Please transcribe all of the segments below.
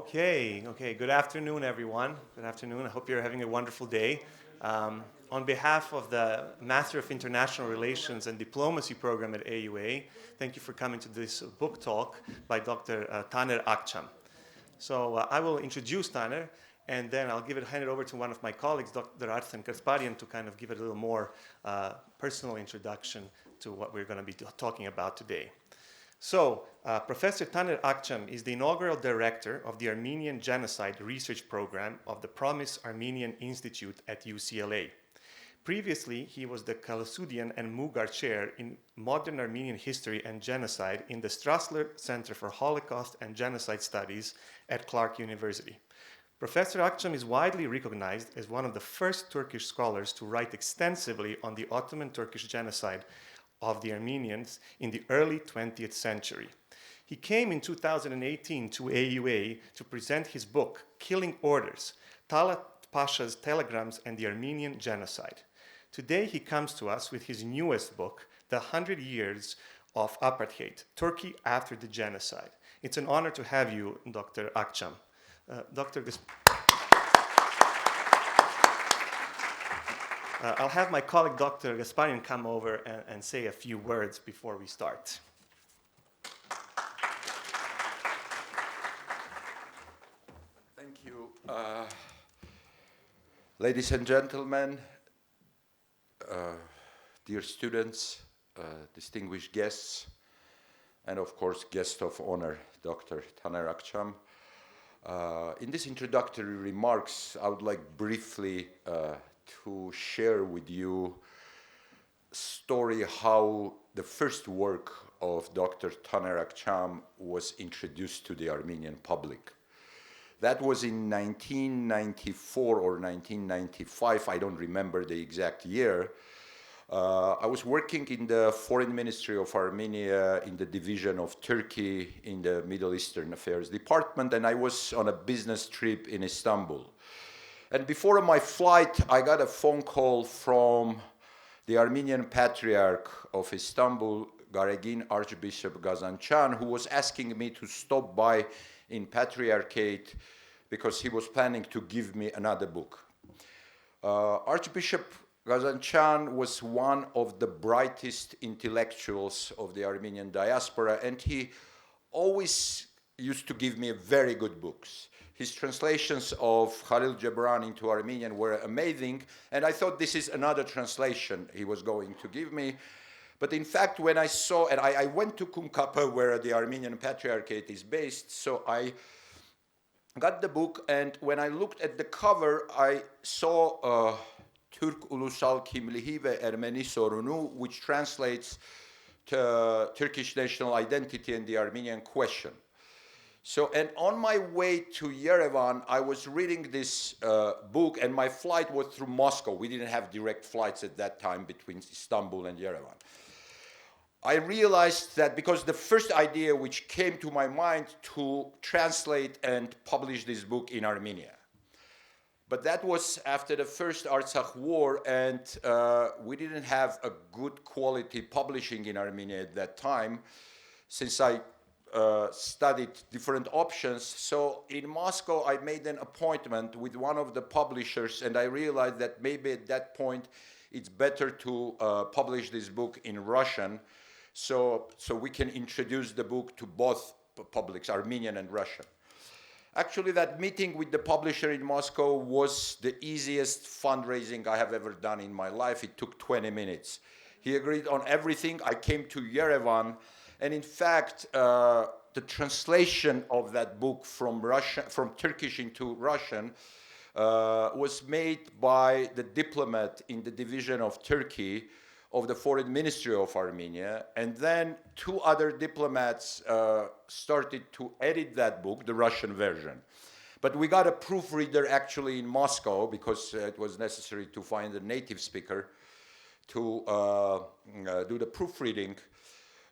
Okay. Good afternoon, everyone. Good afternoon. I hope you're having a wonderful day. On behalf of the Master of International Relations and Diplomacy program at AUA, thank you for coming to this book talk by Dr. Taner Akçam. So I will introduce Taner, and then I'll hand it over to one of my colleagues, Dr. Arsen Kasparian, to kind of give it a little more personal introduction to what we're going to be talking about today. So, Professor Taner Akçam is the inaugural director of the Armenian Genocide Research Program of the Promise Armenian Institute at UCLA. Previously, he was the Kalasudian and Mugar Chair in Modern Armenian History and Genocide in the Strassler Center for Holocaust and Genocide Studies at Clark University. Professor Akçam is widely recognized as one of the first Turkish scholars to write extensively on the Ottoman Turkish genocide of the Armenians in the early 20th century. He came in 2018 to AUA to present his book, Killing Orders, Talat Pasha's Telegrams and the Armenian Genocide. Today he comes to us with his newest book, The 100 Years of Apartheid, Turkey After the Genocide. It's an honor to have you, Dr. Akçam. I'll have my colleague Dr. Gasparian come over and say a few words before we start. Thank you. Ladies and gentlemen, dear students, distinguished guests, and of course, guest of honor, Dr. Taner Akçam. In this introductory remarks, I would like briefly to share with you a story how the first work of Dr. Taner Akçam was introduced to the Armenian public. That was in 1994 or 1995, I don't remember the exact year. I was working in the Foreign Ministry of Armenia in the division of Turkey in the Middle Eastern Affairs Department, and I was on a business trip in Istanbul. And before my flight, I got a phone call from the Armenian Patriarch of Istanbul, Garegin Archbishop Gazanchan, who was asking me to stop by in Patriarchate because he was planning to give me another book. Archbishop Gazanchan was one of the brightest intellectuals of the Armenian diaspora, and he always used to give me very good books. His translations of Khalil Gibran into Armenian were amazing, and I thought this is another translation he was going to give me. But in fact, when I saw, and I went to Kumkapı, where the Armenian Patriarchate is based, so I got the book, and when I looked at the cover, I saw Türk Ulusal Kimliği ve Ermeni Sorunu, which translates to Turkish national identity and the Armenian question. So, and on my way to Yerevan, I was reading this book, and my flight was through Moscow. We didn't have direct flights at that time between Istanbul and Yerevan. I realized that because the first idea which came to my mind to translate and publish this book in Armenia. But that was after the first Artsakh war, and we didn't have a good quality publishing in Armenia at that time, since I studied different options. So in Moscow, I made an appointment with one of the publishers, and I realized that maybe at that point, it's better to publish this book in Russian, so we can introduce the book to both publics, Armenian and Russian. Actually, that meeting with the publisher in Moscow was the easiest fundraising I have ever done in my life. It took 20 minutes. He agreed on everything. I came to Yerevan, and in fact, the translation of that book from Turkish into Russian was made by the diplomat in the division of Turkey of the Foreign Ministry of Armenia, and then two other diplomats started to edit that book, the Russian version. But we got a proofreader actually in Moscow because it was necessary to find a native speaker to do the proofreading.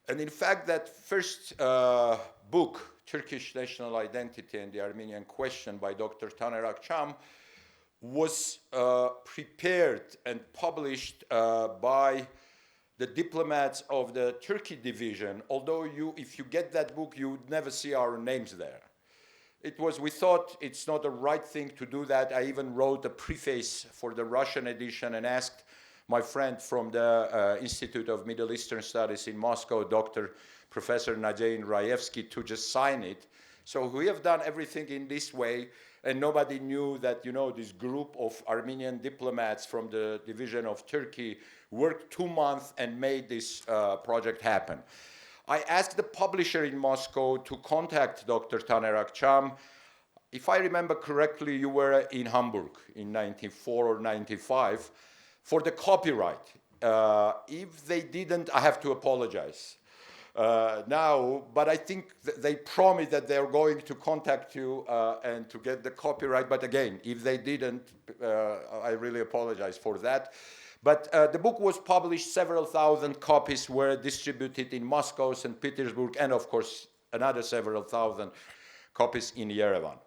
And in fact, that first book, Turkish National Identity and the Armenian Question by Dr. Taner Akçam, was prepared and published by the diplomats of the Turkey division, although if you get that book, you would never see our names there. we thought it's not the right thing to do that. I even wrote a preface for the Russian edition and asked my friend from the Institute of Middle Eastern Studies in Moscow, Professor Nadine Raevsky, to just sign it. So we have done everything in this way, and nobody knew that, this group of Armenian diplomats from the division of Turkey worked 2 months and made this project happen. I asked the publisher in Moscow to contact Dr. Taner Akçam. If I remember correctly, you were in Hamburg in 94 or 95 for the copyright. If they didn't, I have to apologize now, but I think they promised that they're going to contact you and to get the copyright. But again, if they didn't, I really apologize for that. But the book was published, several thousand copies were distributed in Moscow, St. Petersburg, and of course, another several thousand copies in Yerevan.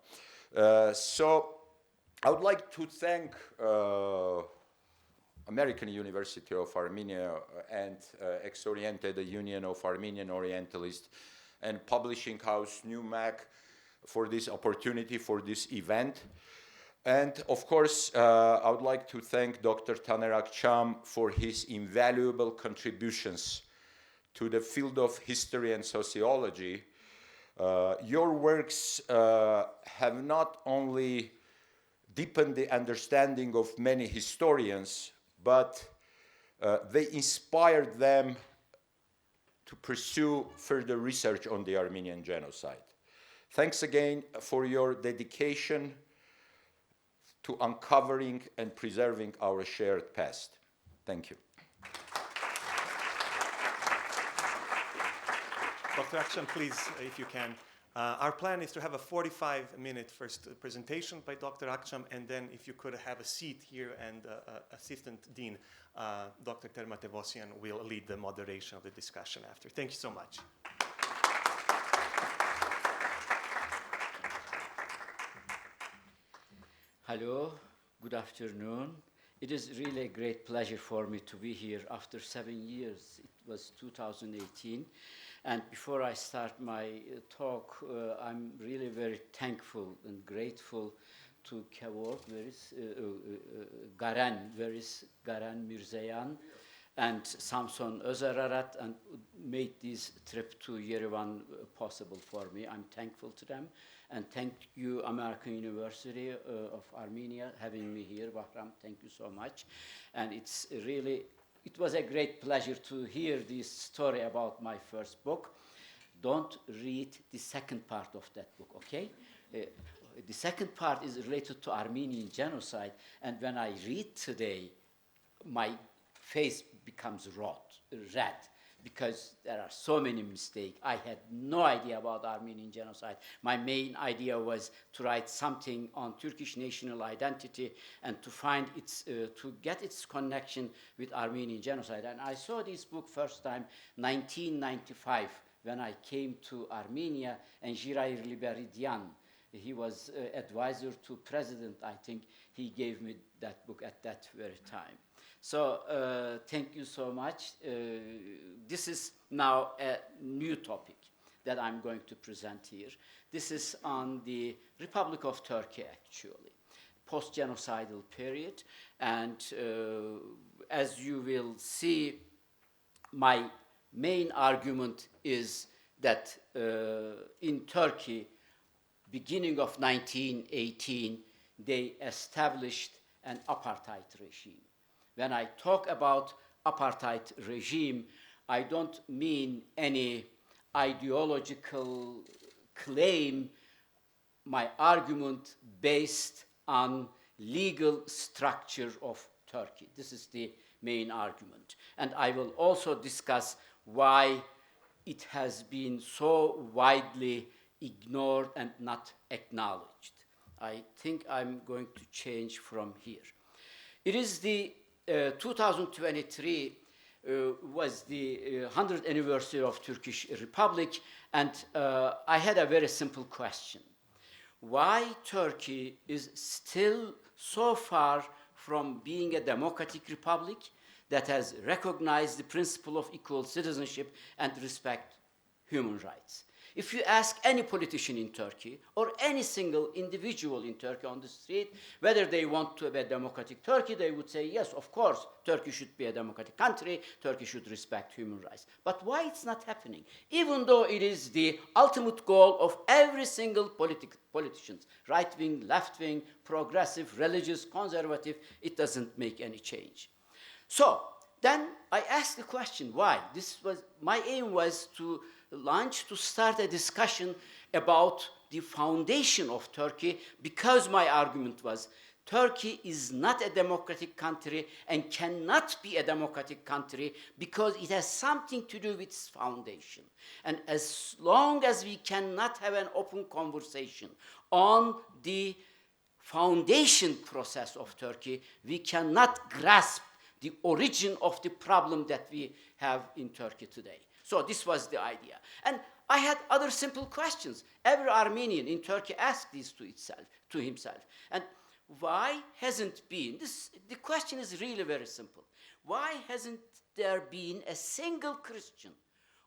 So I would like to thank American University of Armenia and Ex-Oriented, the Union of Armenian Orientalists, and Publishing House NewMac for this opportunity, for this event. And of course, I would like to thank Dr. Taner Akçam for his invaluable contributions to the field of history and sociology. Your works have not only deepened the understanding of many historians, but they inspired them to pursue further research on the Armenian genocide. Thanks again for your dedication to uncovering and preserving our shared past. Thank you. Dr. Akçam, please, if you can. Our plan is to have a 45-minute first presentation by Dr. Akçam, and then if you could have a seat here, and Assistant Dean, Dr. Terma Tevosyan, will lead the moderation of the discussion after. Thank you so much. Hello, good afternoon. It is really a great pleasure for me to be here after 7 years. It was 2018. And before I start my talk, I'm really very thankful and grateful to Kevork, Garen Mirzayan, and Samson Özararat, and made this trip to Yerevan possible for me. I'm thankful to them. And thank you, American University of Armenia, having me here. Bahram, thank you so much. And it was a great pleasure to hear this story about my first book. Don't read the second part of that book, okay? The second part is related to Armenian genocide, and when I read today, my face becomes red, because there are so many mistakes. I had no idea about Armenian genocide. My main idea was to write something on Turkish national identity and to find to get its connection with Armenian genocide. And I saw this book first time 1995 when I came to Armenia, and Jirair Liberidian, he was advisor to president, I think. He gave me that book at that very time. So thank you so much. This is now a new topic that I'm going to present here. This is on the Republic of Turkey, actually, post-genocidal period. And as you will see, my main argument is that in Turkey, beginning of 1918, they established an apartheid regime. When I talk about apartheid regime, I don't mean any ideological claim. My argument based on legal structure of Turkey. This is the main argument. And I will also discuss why it has been so widely ignored and not acknowledged. I think I'm going to change from here. It is the 2023 was the 100th anniversary of Turkish Republic, and I had a very simple question. Why Turkey is still so far from being a democratic republic that has recognized the principle of equal citizenship and respect human rights. If you ask any politician in Turkey or any single individual in Turkey on the street whether they want to have a democratic Turkey, they would say, yes, of course, Turkey should be a democratic country, Turkey should respect human rights. But why it's not happening? Even though it is the ultimate goal of every single politician, right-wing, left-wing, progressive, religious, conservative, it doesn't make any change. So then I asked the question, why? My aim was to start a discussion about the foundation of Turkey, because my argument was Turkey is not a democratic country and cannot be a democratic country because it has something to do with its foundation. And as long as we cannot have an open conversation on the foundation process of Turkey, we cannot grasp the origin of the problem that we have in Turkey today. So this was the idea. And I had other simple questions. Every Armenian in Turkey asked these to himself. And why hasn't been, the question is really very simple. Why hasn't there been a single Christian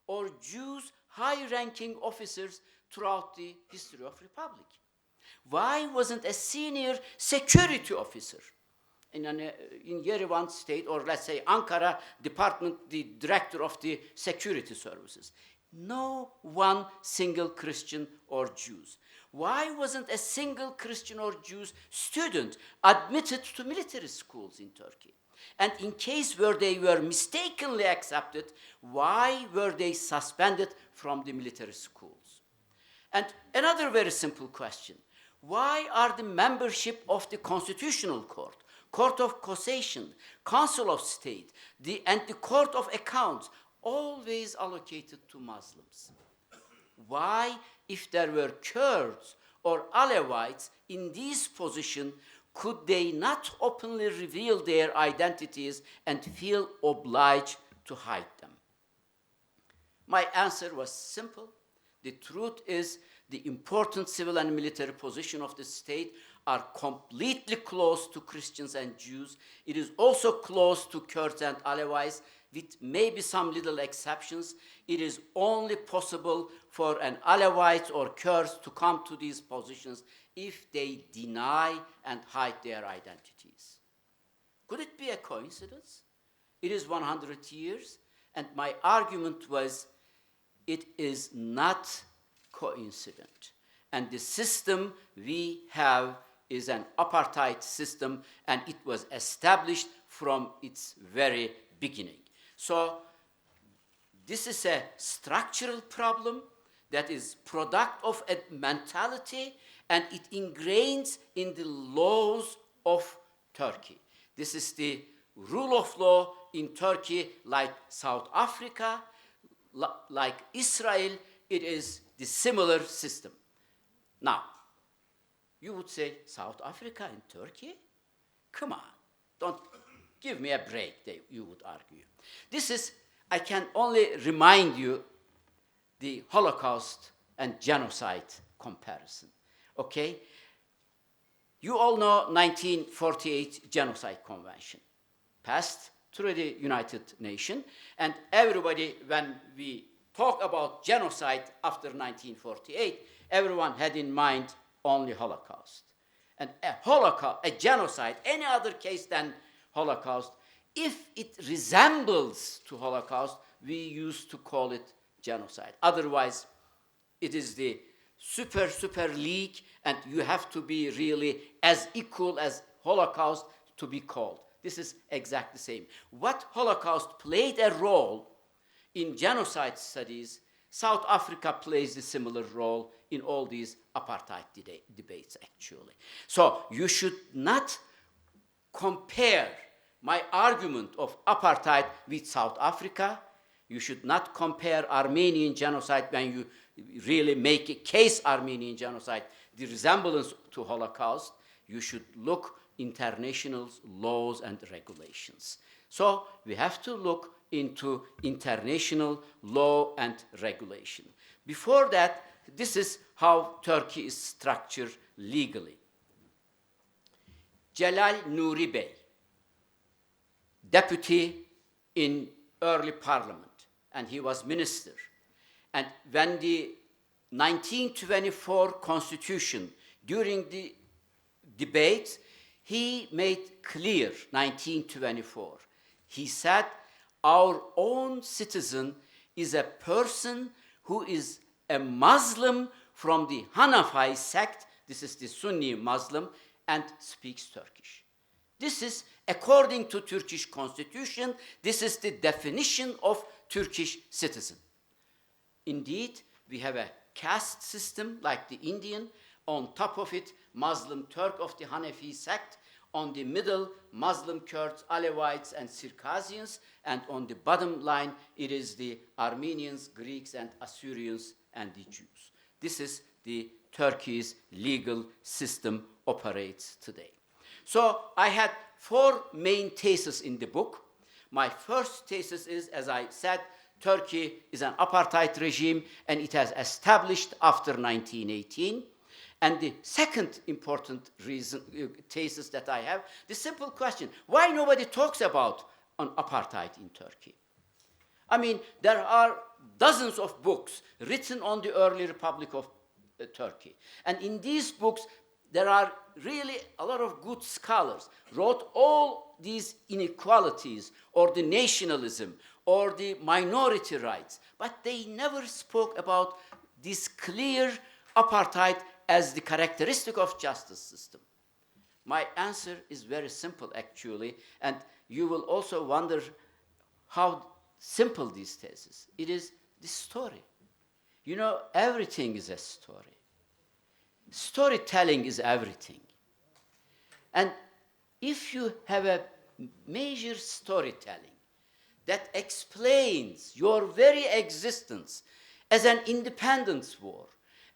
or Jews high-ranking officers throughout the history of Republic? Why wasn't a senior security officer in Yerevan state, or let's say Ankara department, the director of the security services? No one single Christian or Jews. Why wasn't a single Christian or Jews student admitted to military schools in Turkey? And in case where they were mistakenly accepted, why were they suspended from the military schools? And another very simple question. Why are the membership of the Constitutional Court, Court of Cassation, Council of State, and the Court of Accounts always allocated to Muslims? Why, if there were Kurds or Alevites in this position, could they not openly reveal their identities and feel obliged to hide them? My answer was simple. The truth is, the important civil and military position of the state are completely close to Christians and Jews. It is also close to Kurds and Alevites, with maybe some little exceptions. It is only possible for an Alevite or Kurds to come to these positions if they deny and hide their identities. Could it be a coincidence? It is 100 years, and my argument was it is not coincident. And the system we have is an apartheid system, and it was established from its very beginning. So this is a structural problem that is product of a mentality, and it ingrains in the laws of Turkey. This is the rule of law in Turkey, like South Africa, like Israel. It is the similar system. Now, you would say, South Africa and Turkey? Come on, don't give me a break, you would argue. This is, I can only remind you, the Holocaust and genocide comparison, okay? You all know 1948 Genocide Convention, passed through the United Nations, and everybody, when we talk about genocide after 1948, everyone had in mind only Holocaust. And a genocide, any other case than Holocaust, if it resembles to Holocaust, we used to call it genocide. Otherwise, it is the super league, and you have to be really as equal as Holocaust to be called. This is exactly the same. What Holocaust played a role in genocide studies, South Africa plays a similar role in all these apartheid debates, actually. So you should not compare my argument of apartheid with South Africa. You should not compare Armenian genocide when you really make a case Armenian genocide, the resemblance to Holocaust. You should look international laws and regulations. So we have to look into international law and regulation. Before that, this is how Turkey is structured legally. Celal Nuri Bey, deputy in early parliament, and he was minister. And when the 1924 Constitution, during the debate, he made clear, 1924, he said, our own citizen is a person who is a Muslim from the Hanafi sect, this is the Sunni Muslim, and speaks Turkish. This is, according to Turkish constitution, this is the definition of Turkish citizen. Indeed, we have a caste system like the Indian, on top of it, Muslim Turk of the Hanafi sect, on the middle, Muslim Kurds, Alevites, and Circassians, and on the bottom line, it is the Armenians, Greeks, and Assyrians, and the Jews. This is the Turkey's legal system operates today. So I had 4 main theses in the book. My first thesis is, as I said, Turkey is an apartheid regime, and it has established after 1918. And the second important thesis that I have, the simple question, why nobody talks about apartheid in Turkey? I mean, there are dozens of books written on the early Republic of Turkey. And in these books, there are really a lot of good scholars wrote all these inequalities or the nationalism or the minority rights, but they never spoke about this clear apartheid as the characteristic of justice system. My answer is very simple, actually, and you will also wonder how simple this thesis. It is the story. You know, everything is a story. Storytelling is everything. And if you have a major storytelling that explains your very existence as an independence war,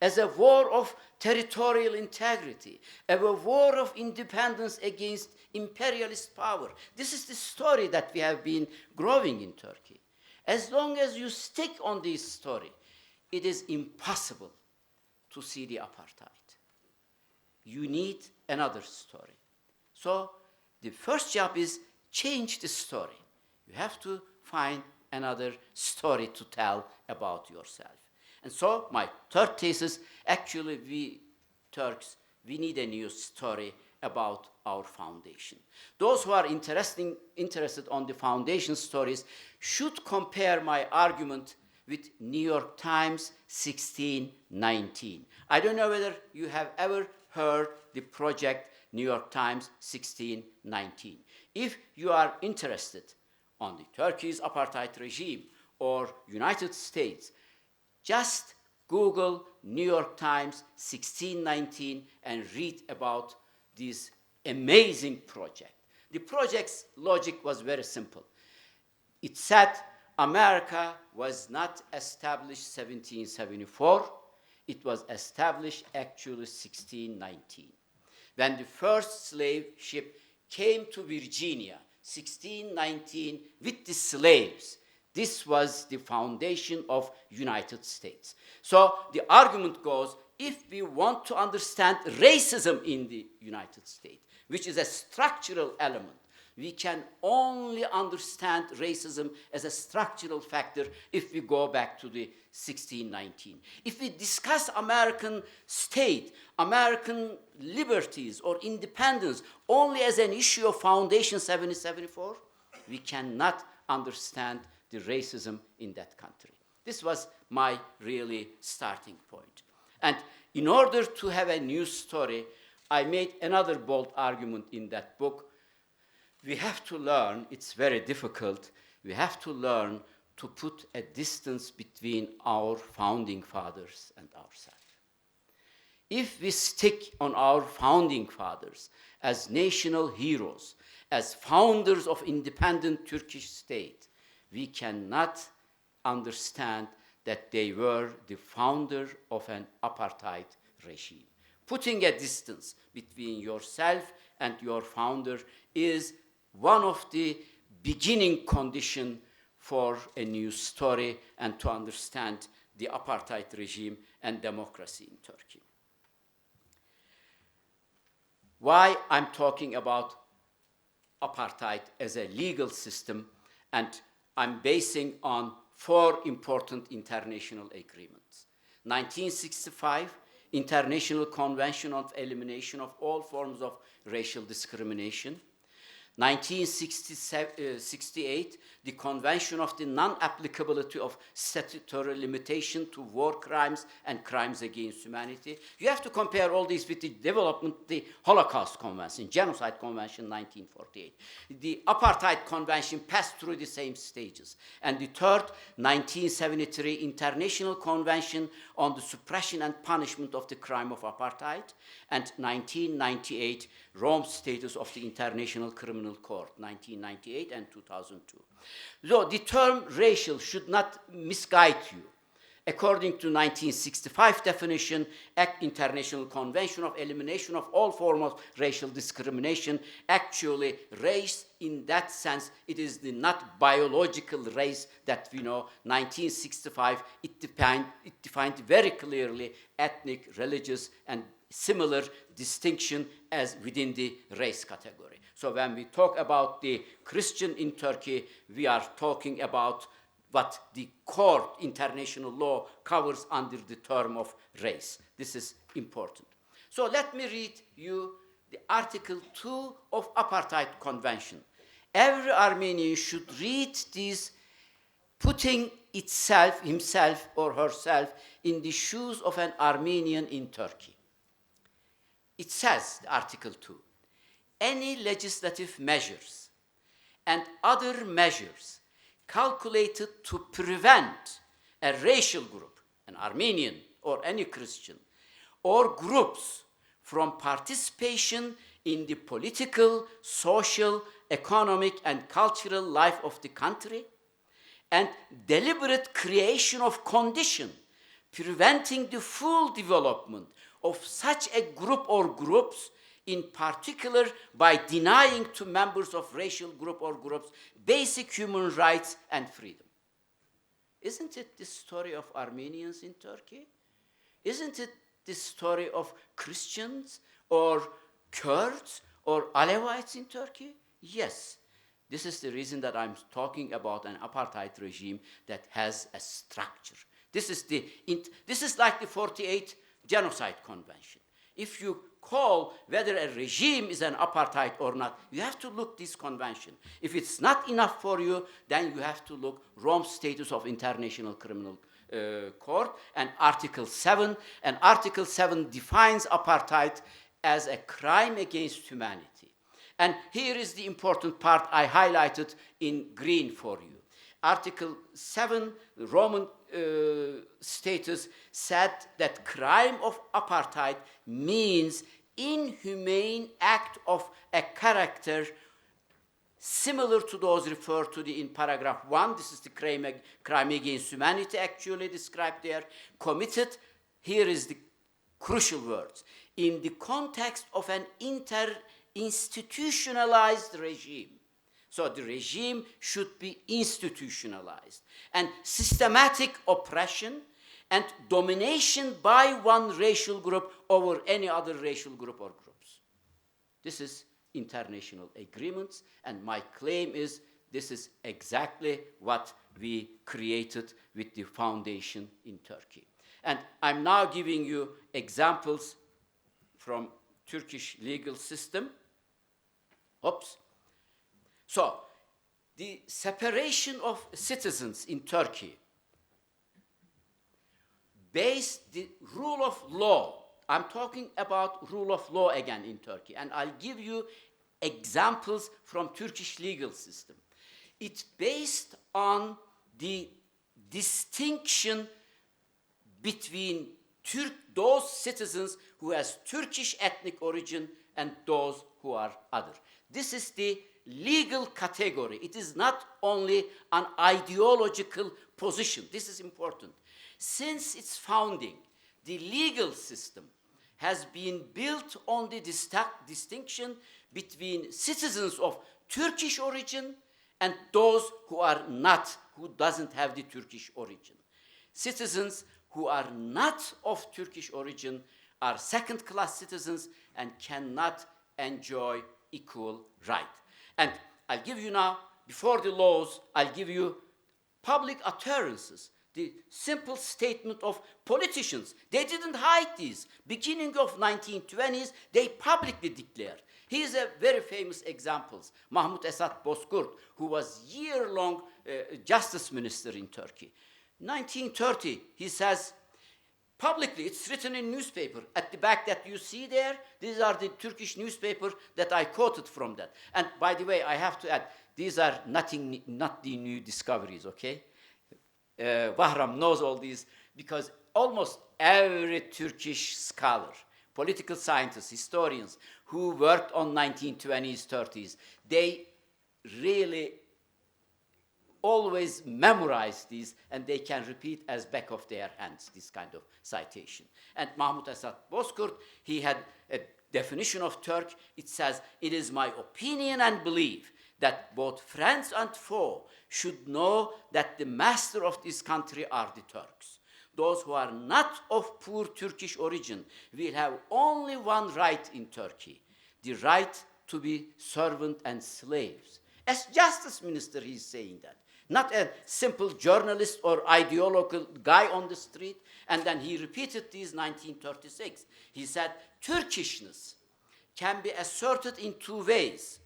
as a war of territorial integrity, as a war of independence against imperialist power. This is the story that we have been growing in Turkey. As long as you stick on this story, it is impossible to see the apartheid. You need another story. So the first job is change the story. You have to find another story to tell about yourself. And so my third thesis, actually we Turks, we need a new story about our foundation. Those who are interested on the foundation stories should compare my argument with New York Times 1619. I don't know whether you have ever heard the project New York Times 1619. If you are interested on the Turkey's apartheid regime or United States, just Google New York Times 1619 and read about this amazing project. The project's logic was very simple. It said America was not established 1774. It was established actually 1619. When the first slave ship came to Virginia, 1619, with the slaves, this was the foundation of United States. So the argument goes, if we want to understand racism in the United States, which is a structural element, we can only understand racism as a structural factor if we go back to the 1619. If we discuss American state, American liberties or independence only as an issue of Foundation 1774, we cannot understand the racism in that country. This was my really starting point. And in order to have a new story, I made another bold argument in that book. We have to learn, it's very difficult, we have to learn to put a distance between our founding fathers and ourselves. If we stick on our founding fathers as national heroes, as founders of independent Turkish state, we cannot understand that they were the founder of an apartheid regime. Putting a distance between yourself and your founder is one of the beginning conditions for a new story and to understand the apartheid regime and democracy in Turkey. Why I'm talking about apartheid as a legal system, and I'm basing on 4 important international agreements. 1965, International Convention on Elimination of All Forms of Racial Discrimination. 1968, the Convention of the Non-Applicability of Statutory Limitation to War Crimes and Crimes Against Humanity. You have to compare all these with the development, the Holocaust Convention, Genocide Convention, 1948. The Apartheid Convention passed through the same stages. And the third, 1973, International Convention on the Suppression and Punishment of the Crime of Apartheid, and 1998, Rome Status of the International Criminal Court, 1998 and 2002. So the term racial should not misguide you. According to 1965 definition, International Convention of Elimination of All Forms of Racial Discrimination, actually race in that sense, it is the not biological race that we know. 1965, it defined very clearly ethnic, religious, and similar distinction as within the race category. So when we talk about the Christian in Turkey, we are talking about what the core international law covers under the term of race. This is important. So let me read you the Article 2 of Apartheid Convention. Every Armenian should read this, putting himself or herself in the shoes of an Armenian in Turkey. It says, Article 2, any legislative measures and other measures calculated to prevent a racial group, an Armenian or any Christian, or groups from participation in the political, social, economic, and cultural life of the country, and deliberate creation of conditions preventing the full development of such a group or groups, in particular by denying to members of racial group or groups basic human rights and freedom. Isn't it the story of Armenians in Turkey? Isn't it the story of Christians or Kurds or Alevites in Turkey? Yes. This is the reason that I'm talking about an apartheid regime that has a structure. This is like the 48 Genocide Convention. If you call whether a regime is an apartheid or not, you have to look this convention. If it's not enough for you, then you have to look Rome Status of International Criminal Court and Article 7. And Article 7 defines apartheid as a crime against humanity. And here is the important part I highlighted in green for you. Article 7, the Roman status, said that crime of apartheid means inhumane act of a character similar to those referred to in paragraph 1. This is the crime against humanity actually described there. Committed, here is the crucial words, in the context of an institutionalized regime. So the regime should be institutionalized. And systematic oppression and domination by one racial group over any other racial group or groups. This is international agreements, and my claim is this is exactly what we created with the foundation in Turkey. And I'm now giving you examples from Turkish legal system. Oops. So, the separation of citizens in Turkey based the rule of law. I'm talking about rule of law again in Turkey, and I'll give you examples from Turkish legal system. It's based on the distinction between those citizens who has Turkish ethnic origin and those who are other. This is the legal category. It is not only an ideological position. This is important. Since its founding, the legal system has been built on the distinction between citizens of Turkish origin and those who are not, who doesn't have the Turkish origin. Citizens who are not of Turkish origin are second-class citizens and cannot enjoy equal right. And I'll give you now, before the laws, I'll give you public utterances, the simple statement of politicians. They didn't hide these. Beginning of 1920s, they publicly declared. He is a very famous example, Mahmut Esat Bozkurt, who was year-long justice minister in Turkey. 1930, he says, publicly, it's written in newspaper. At the back that you see there, these are the Turkish newspaper that I quoted from that. And by the way, I have to add, these are not the new discoveries, okay? Bahram knows all these because almost every Turkish scholar, political scientists, historians who worked on 1920s, 30s, they really always memorize these and they can repeat as back of their hands this kind of citation. And Mahmut Esat Bozkurt, he had a definition of Turk. It says, "It is my opinion and belief that both friends and foe should know that the master of this country are the Turks. Those who are not of poor Turkish origin will have only one right in Turkey, the right to be servant and slaves." As justice minister, he's saying that. Not a simple journalist or ideological guy on the street. And then he repeated these 1936. He said, Turkishness can be asserted in two ways.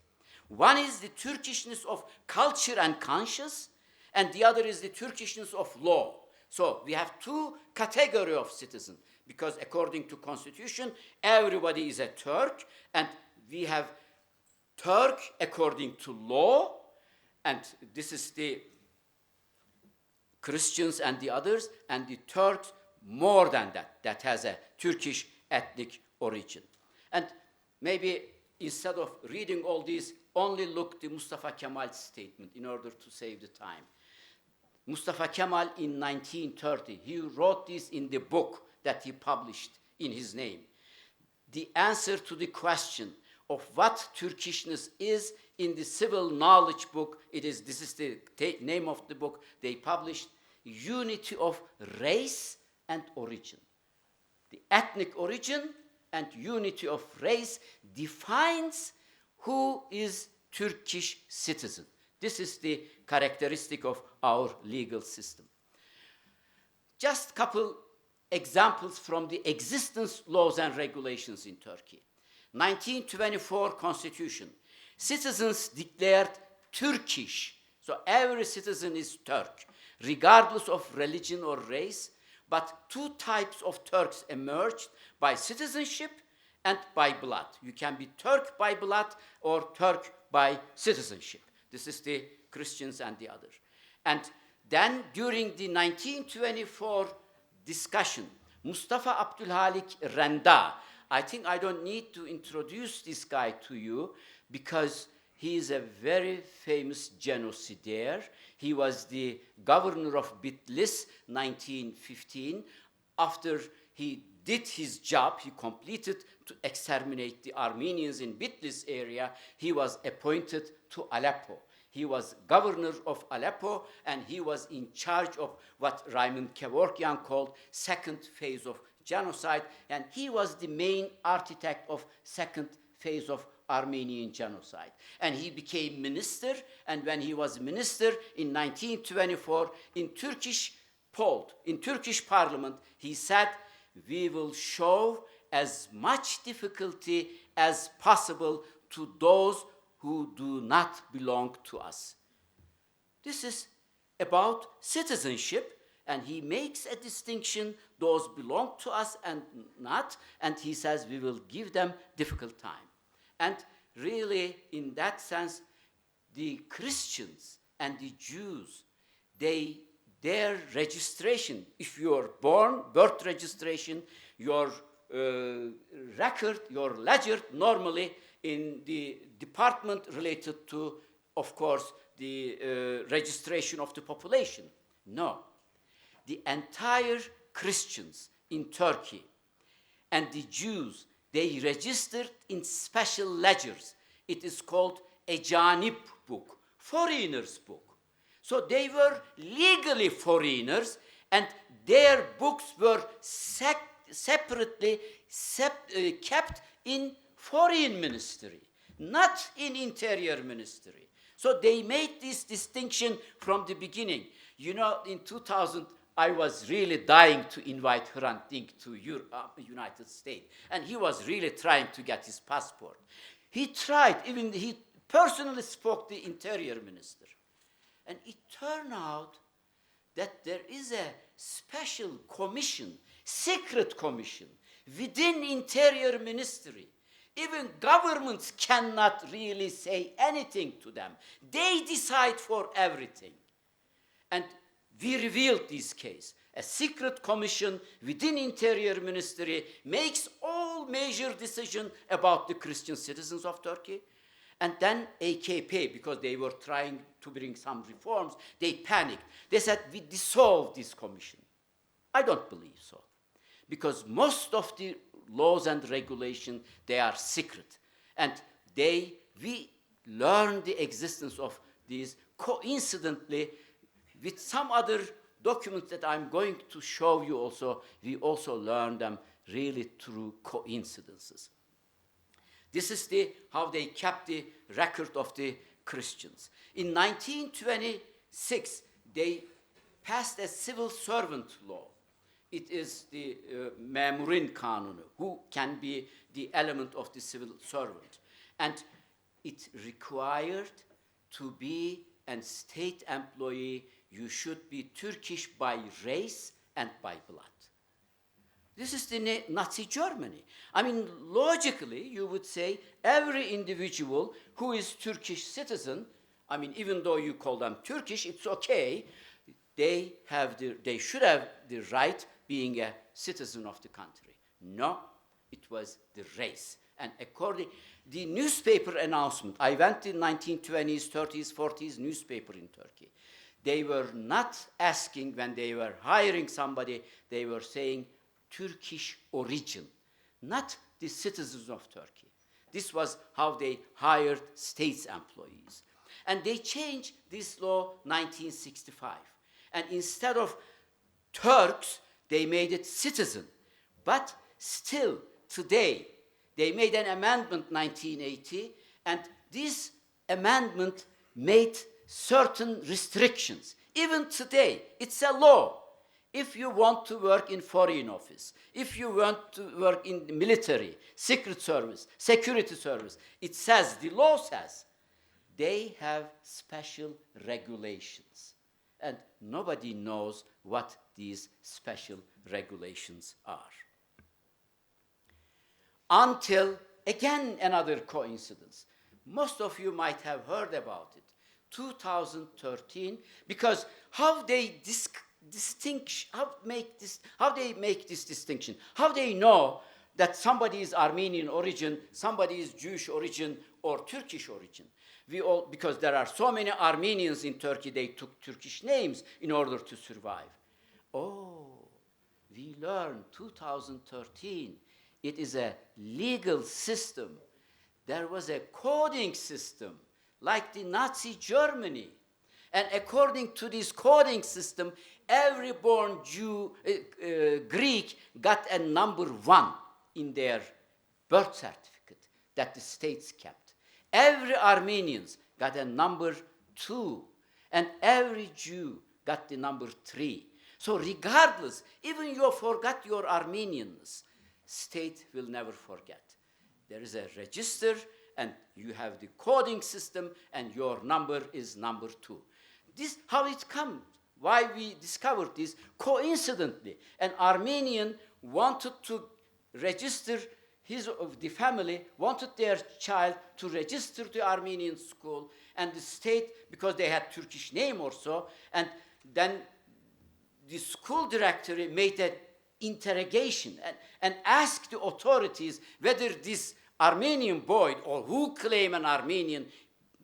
One is the Turkishness of culture and conscience, and the other is the Turkishness of law. So we have two categories of citizens, because according to Constitution, everybody is a Turk, and we have Turk according to law, and this is the Christians and the others, and the Turks more than that, that has a Turkish ethnic origin. And maybe instead of reading all these, only look the Mustafa Kemal's statement in order to save the time. Mustafa Kemal in 1930, he wrote this in the book that he published in his name. The answer to the question of what Turkishness is in the civil knowledge book, this is the name of the book they published, Unity of Race and Origin. The ethnic origin and unity of race defines who is Turkish citizen. This is the characteristic of our legal system. Just a couple examples from the existence laws and regulations in Turkey. 1924 Constitution. Citizens declared Turkish. So every citizen is Turk, regardless of religion or race. But two types of Turks emerged, by citizenship and by blood. You can be Turk by blood or Turk by citizenship. This is the Christians and the others. And then during the 1924 discussion, Mustafa Abdülhalik Renda, I think I don't need to introduce this guy to you because he is a very famous genocidaire. He was the governor of Bitlis, 1915. After he did his job, he completed to exterminate the Armenians in Bitlis area, he was appointed to Aleppo. He was governor of Aleppo, and he was in charge of what Raymond Kevorkian called second phase of genocide, and he was the main architect of second phase of Armenian genocide. And he became minister, and when he was minister in 1924, in Turkish parliament, he said, we will show as much difficulty as possible to those who do not belong to us. This is about citizenship, and he makes a distinction, those belong to us and not, and he says we will give them difficult time. And really, in that sense, the Christians and the Jews, their registration, if you are born, birth registration, your record, your ledger, normally in the department related to, of course, the registration of the population. No. The entire Christians in Turkey and the Jews, they registered in special ledgers. It is called Ecanip book, foreigners book. So they were legally foreigners, and their books were separately kept in foreign ministry, not in interior ministry. So they made this distinction from the beginning. You know, in 2000, I was really dying to invite Hrant Dink to United States. And he was really trying to get his passport. He tried, even he personally spoke to the interior minister. And it turned out that there is a special commission, secret commission, within interior ministry. Even governments cannot really say anything to them. They decide for everything. And we revealed this case. A secret commission within Interior Ministry makes all major decisions about the Christian citizens of Turkey. And then AKP, because they were trying to bring some reforms, they panicked. They said, we dissolve this commission. I don't believe so. Because most of the laws and regulations, they are secret. And we learned the existence of these coincidentally with some other documents that I'm going to show you also. We also learned them really through coincidences. This is how they kept the record of the Christians. In 1926, they passed a civil servant law. It is the Memurin Kanunu, who can be the element of the civil servant. And it required to be a state employee, you should be Turkish by race and by blood. This is the Nazi Germany. I mean, logically, you would say every individual who is Turkish citizen, I mean, even though you call them Turkish, it's okay. They should have the right being a citizen of the country. No, it was the race. And according the newspaper announcement, I went in 1920s, 30s, 40s newspaper in Turkey. They were not asking when they were hiring somebody, they were saying Turkish origin, not the citizens of Turkey. This was how they hired states employees. And they changed this law 1965. And instead of Turks, they made it citizen. But still, today, they made an amendment 1980, and this amendment made certain restrictions. Even today, it's a law. If you want to work in foreign office, if you want to work in the military, secret service, security service, it says, the law says, they have special regulations. And nobody knows what these special regulations are. Until, again, another coincidence. Most of you might have heard about it. 2013, because how they make this distinction, how they know that somebody is Armenian origin, somebody is Jewish origin, or Turkish origin. Because there are so many Armenians in Turkey, they took Turkish names in order to survive. Oh, we learned 2013, it is a legal system. There was a coding system, like the Nazi Germany. And according to this coding system, every born Greek got a number 1 in their birth certificate that the states kept. Every Armenians got a number 2, and every Jew got the number 3. So regardless, even you forgot your Armenianness, state will never forget. There is a register, and you have the coding system, and your number is number 2. This how it comes. Why we discovered this coincidentally. An Armenian wanted to register the family wanted their child to register to Armenian school, and the state, because they had Turkish name also, and then the school director made an interrogation and asked the authorities whether this Armenian boy, or who claim an Armenian,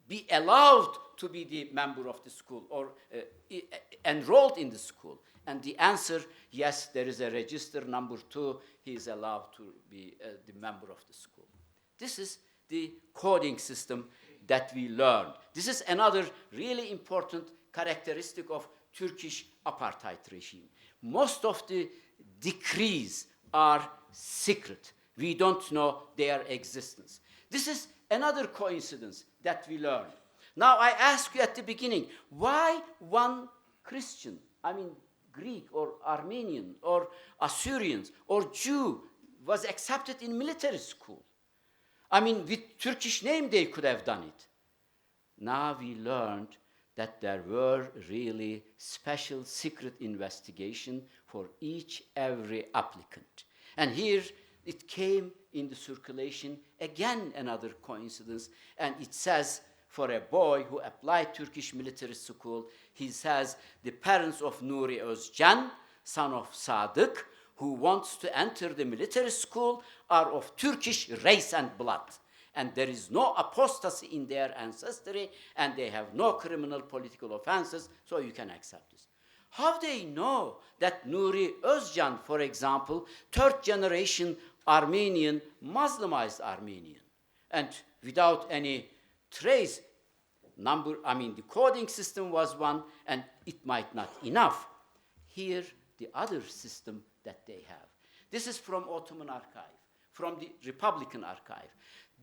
be allowed to be the member of the school or enrolled in the school. And the answer, yes, there is a register number 2, he is allowed to be the member of the school. This is the coding system that we learned. This is another really important characteristic of Turkish apartheid regime. Most of the decrees are secret. We don't know their existence. This is another coincidence that we learned. Now, I ask you at the beginning, why one Christian, I mean Greek or Armenian or Assyrians or Jew was accepted in military school. I mean, with Turkish name they could have done it. Now we learned that there were really special secret investigation for every applicant. And here it came in the circulation, again another coincidence, and it says for a boy who applied Turkish military school, he says the parents of Nuri Özcan, son of Sadık, who wants to enter the military school are of Turkish race and blood. And there is no apostasy in their ancestry, and they have no criminal political offenses, so you can accept this. How they know that Nuri Özcan, for example, third generation Armenian, Muslimized Armenian, and without any trace number, I mean the coding system was one, and it might not enough. Here, the other system that they have. This is from Ottoman Archive, from the Republican Archive.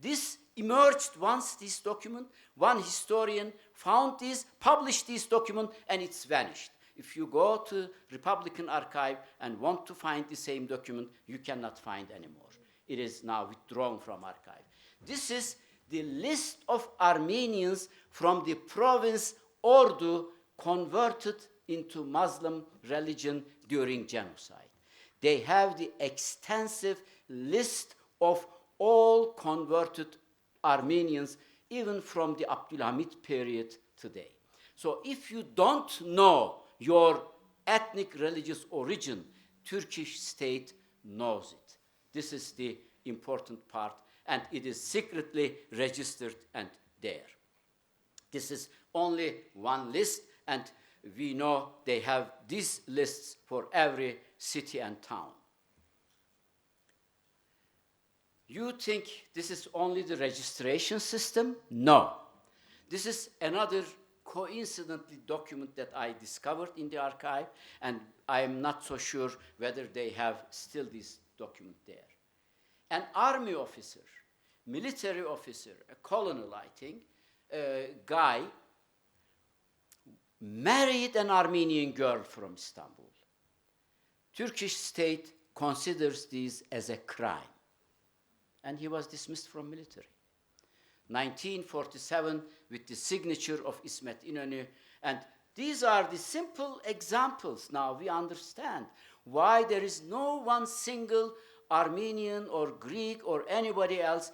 This emerged once, this document, one historian found this, published this document, and it's vanished. If you go to Republican Archive and want to find the same document, you cannot find anymore. It is now withdrawn from archive. This is the list of Armenians from the province Ordu converted into Muslim religion during genocide. They have the extensive list of all converted Armenians, even from the Abdülhamid period today. So if you don't know your ethnic religious origin, Turkish state knows it. This is the important part, and it is secretly registered and there. This is only one list, and we know they have these lists for every city and town. You think this is only the registration system? No. This is another coincidentally document that I discovered in the archive, and I am not so sure whether they have still this document there. An army officer, military officer, a colonel, I think, guy, married an Armenian girl from Istanbul. Turkish state considers this as a crime, and he was dismissed from military. 1947, with the signature of İsmet İnönü, and these are the simple examples. Now we understand why there is no one single Armenian or Greek or anybody else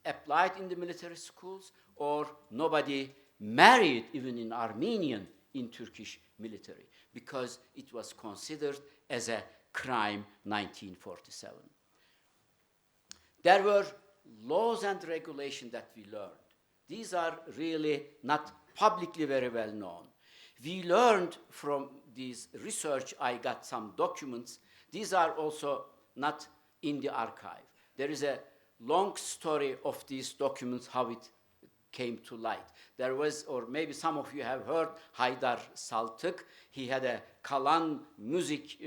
applied in the military schools, or nobody married even in Armenian in Turkish military, because it was considered as a crime 1947. There were laws and regulations that we learned. These are really not publicly very well known. We learned from this research, I got some documents. These are also not in the archive. There is a long story of these documents, how it came to light. There was, or maybe some of you have heard, Haydar Saltık. He had a Kalan music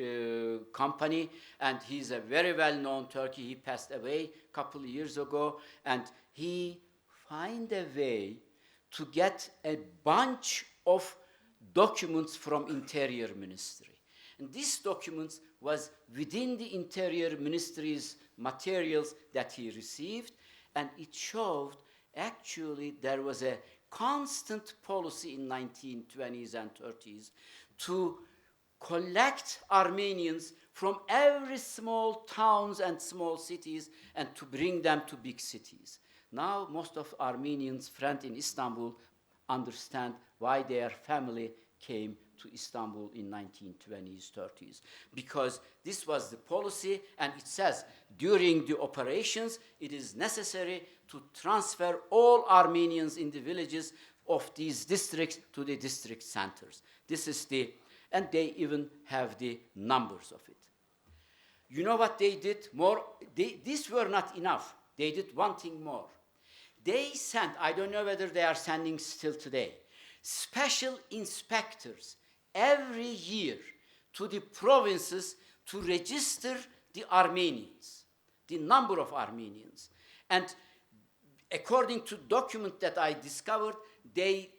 company, and he's a very well-known Turkey. He passed away a couple of years ago, and he found a way to get a bunch of documents from Interior Ministry. And these documents was within the Interior Ministry's materials that he received, and it showed actually there was a constant policy in 1920s and 30s to collect Armenians from every small towns and small cities and to bring them to big cities. Now most of Armenians friends in Istanbul understand why their family came to Istanbul in 1920s, 30s, because this was the policy, and it says during the operations it is necessary to transfer all Armenians in the villages of these districts to the district centers. This is and they even have the numbers of it. You know what they did more? These were not enough. They did one thing more. They sent, I don't know whether they are sending still today, special inspectors every year to the provinces to register the Armenians, the number of Armenians. And according to document that I discovered, they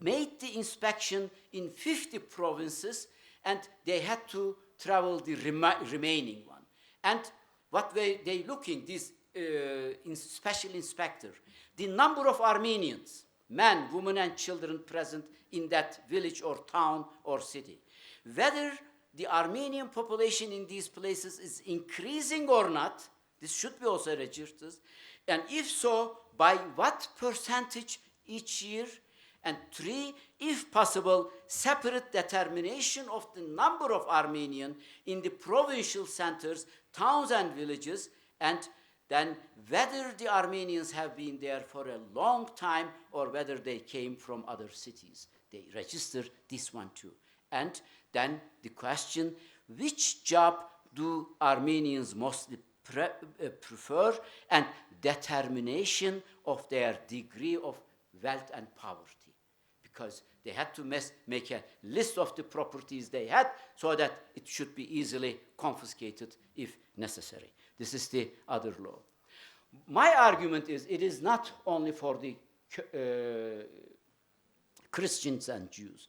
made the inspection in 50 provinces, and they had to travel the remaining one. And what they looking, this special inspector, the number of Armenians, men, women, and children present in that village or town or city, whether the Armenian population in these places is increasing or not. This should be also registered, and if so, by what percentage each year. And 3, if possible, separate determination of the number of Armenians in the provincial centers, towns and villages, and then whether the Armenians have been there for a long time or whether they came from other cities. They register this one too. And then the question, which job do Armenians mostly prefer, and determination of their degree of wealth and poverty. Because they had to make a list of the properties they had so that it should be easily confiscated if necessary. This is the other law. My argument is it is not only for the Christians and Jews.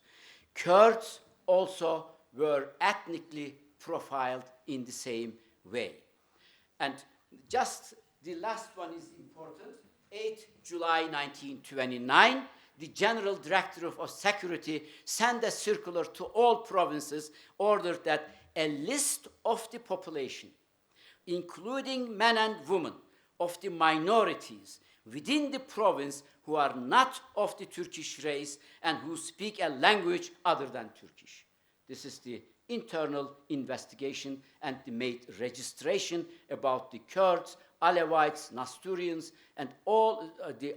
Kurds also were ethnically profiled in the same way. And just the last one is important. 8 July 1929, the General Director of Security sent a circular to all provinces, ordered that a list of the population, including men and women, of the minorities within the province who are not of the Turkish race and who speak a language other than Turkish. This is the internal investigation, and they made registration about the Kurds, Alevites, Nasturians, and all the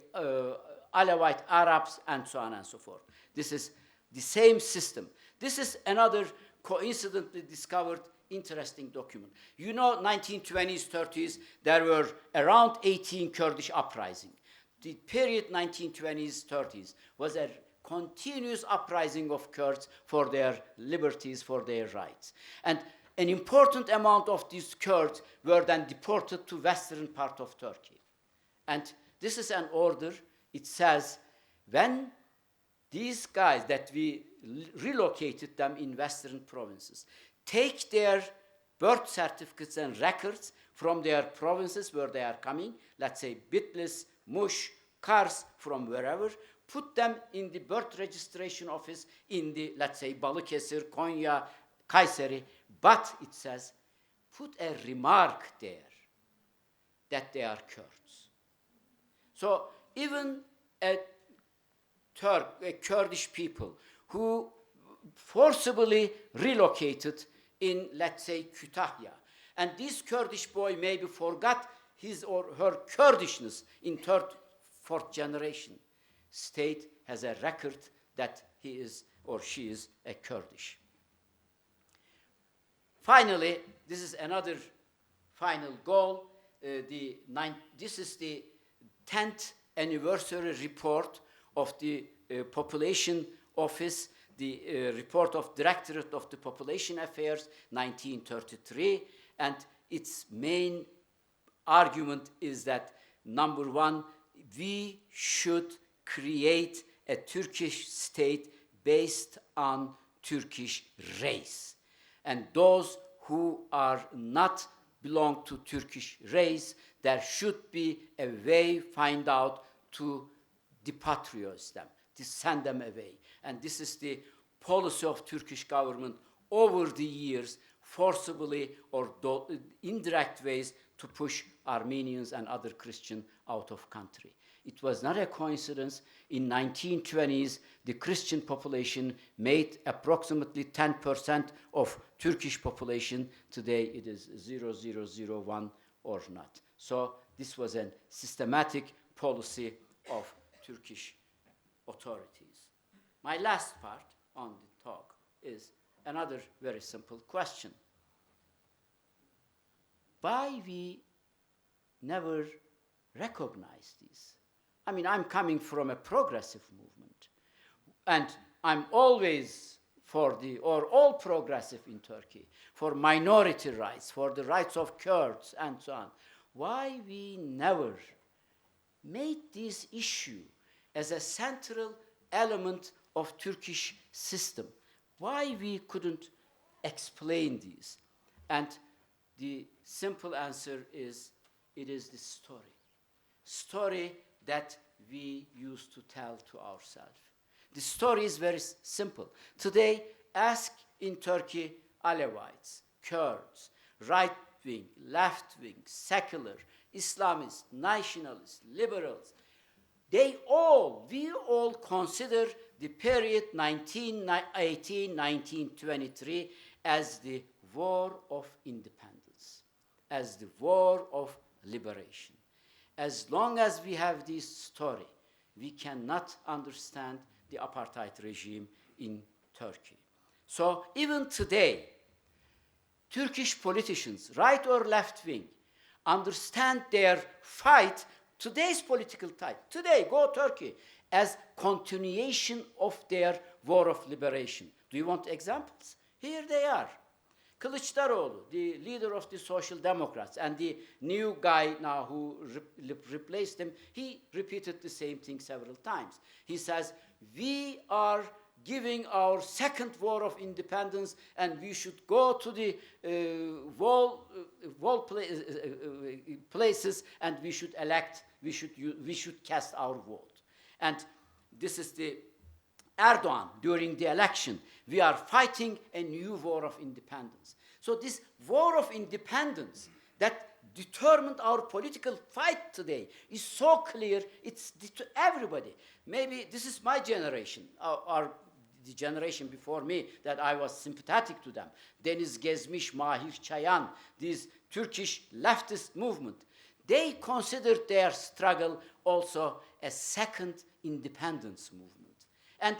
Alevite Arabs, and so on and so forth. This is the same system. This is another coincidentally discovered interesting document. You know, 1920s, 30s, there were around 18 Kurdish uprisings. The period 1920s, 30s was a continuous uprising of Kurds for their liberties, for their rights. And an important amount of these Kurds were then deported to western part of Turkey. And this is an order. It says, when these guys that we relocated them in western provinces, take their birth certificates and records from their provinces where they are coming, let's say Bitlis, Muş, Kars, from wherever, put them in the birth registration office in the, let's say, Balıkesir, Konya, Kayseri, but it says, put a remark there that they are Kurds. So even a Kurdish people who forcibly relocated in, let's say, Kütahya, and this Kurdish boy maybe forgot his or her Kurdishness in third, fourth generation, state has a record that he is or she is a Kurdish. Finally, this is another final goal. This is the 10th anniversary report of the Population Office, the report of Directorate of the Population Affairs, 1933, and its main argument is that, number one, we should create a Turkish state based on Turkish race. And those who are not belong to Turkish race, there should be a way find out to depatriate them, to send them away. And this is the policy of Turkish government over the years, forcibly or indirect ways to push Armenians and other Christians out of country. It was not a coincidence. In 1920s, the Christian population made approximately 10% of Turkish population. Today it is 0.001 or not. So this was a systematic policy of Turkish authorities. My last part on the talk is another very simple question. Why we never recognize this? I mean, I'm coming from a progressive movement, and I'm always for all progressive in Turkey, for minority rights, for the rights of Kurds, and so on. Why we never made this issue as a central element of Turkish system. Why we couldn't explain these? And the simple answer is, it is the story that we used to tell to ourselves. The story is very simple. Today, ask in Turkey Alevites, Kurds, right-wing, left-wing, secular, Islamists, nationalists, liberals. We all consider the period 1918-1923 as the war of independence, as the war of liberation. As long as we have this story, we cannot understand the apartheid regime in Turkey. So even today, Turkish politicians, right or left wing, understand their fight, today's political fight, today, go Turkey, as continuation of their war of liberation. Do you want examples? Here they are. Kılıçdaroğlu, the leader of the Social Democrats, and the new guy now who replaced him, he repeated the same thing several times. He says, we are giving our second war of independence, and we should go to the places, and we should elect, we should cast our vote. And this is the Erdogan during the election. We are fighting a new war of independence. So this war of independence that determined our political fight today is so clear, it's to everybody. Maybe this is my generation, or the generation before me, that I was sympathetic to them. Deniz Gezmiş, Mahir Çayan, this Turkish leftist movement, they considered their struggle also a second independence movement. And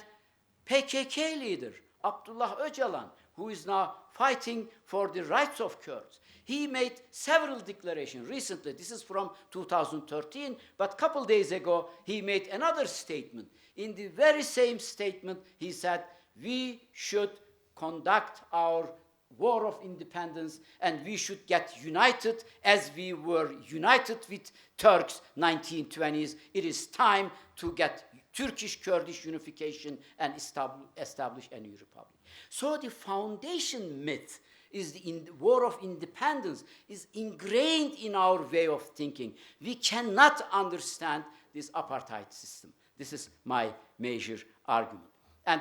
PKK leader Abdullah Öcalan, who is now fighting for the rights of Kurds, he made several declarations recently. This is from 2013, but a couple days ago, he made another statement. In the very same statement, he said, we should conduct our war of independence, and we should get united as we were united with Turks 1920s. It is time to get Turkish-Kurdish unification and establish a new republic. So the foundation myth is the war of independence is ingrained in our way of thinking. We cannot understand this apartheid system. This is my major argument. And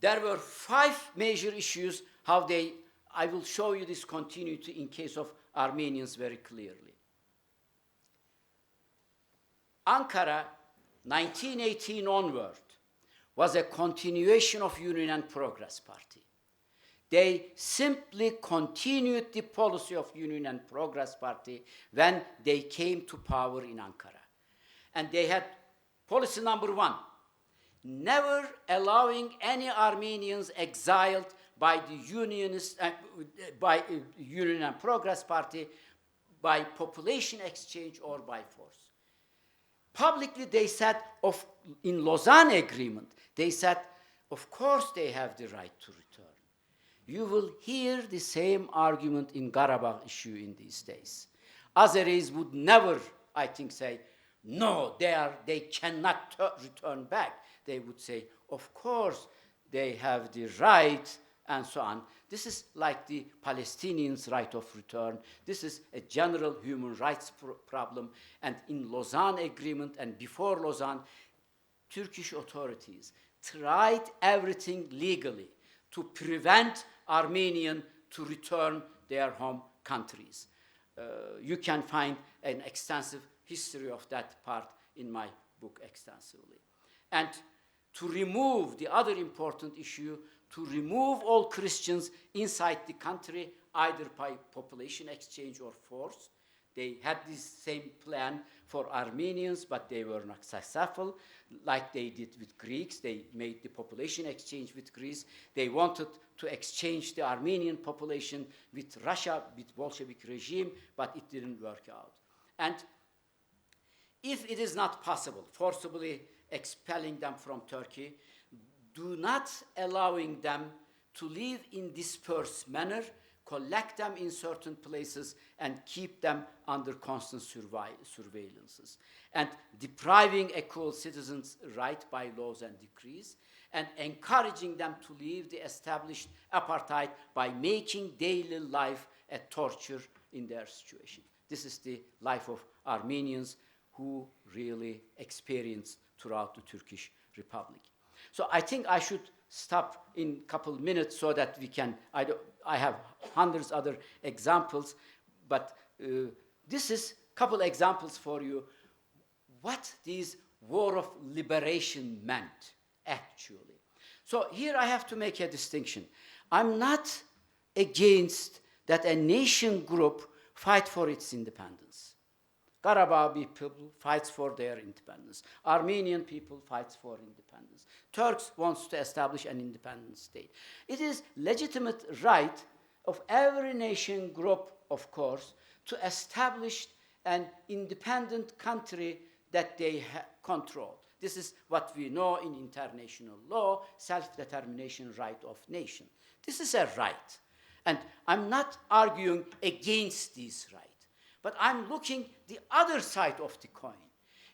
there were 5 major issues, I will show you this continuity in case of Armenians very clearly. Ankara, 1918 onward, was a continuation of Union and Progress Party. They simply continued the policy of Union and Progress Party when they came to power in Ankara. And they had policy number 1, never allowing any Armenians exiled by the by Union and Progress Party by population exchange or by force. Publicly, they said, in Lausanne Agreement, they said, of course they have the right to return. You will hear the same argument in Karabakh issue in these days. Azeris would never, I think, say, no, they cannot return back. They would say, of course, they have the right, and so on. This is like the Palestinians' right of return. This is a general human rights problem. And in Lausanne Agreement and before Lausanne, Turkish authorities tried everything legally to prevent Armenians to return their home countries. You can find an extensive history of that part in my book extensively. And to remove the other important issue, to remove all Christians inside the country, either by population exchange or force. They had this same plan for Armenians, but they were not successful, like they did with Greeks. They made the population exchange with Greece. They wanted to exchange the Armenian population with Russia, with Bolshevik regime, but it didn't work out. And if it is not possible, forcibly expelling them from Turkey, do not allowing them to live in dispersed manner, collect them in certain places, and keep them under constant surveillances, and depriving equal citizens' right by laws and decrees, and encouraging them to leave the established apartheid by making daily life a torture in their situation. This is the life of Armenians who really experienced throughout the Turkish Republic. So I think I should stop in a couple minutes so that we can, I have hundreds other examples, but this is a couple examples for you what this war of liberation meant, actually. So here I have to make a distinction. I'm not against that a nation group fight for its independence. Karabakh people fights for their independence. Armenian people fights for independence. Turks wants to establish an independent state. It is legitimate right of every nation group, of course, to establish an independent country that they control. This is what we know in international law, self-determination right of nation. This is a right. And I'm not arguing against this right. But I'm looking the other side of the coin.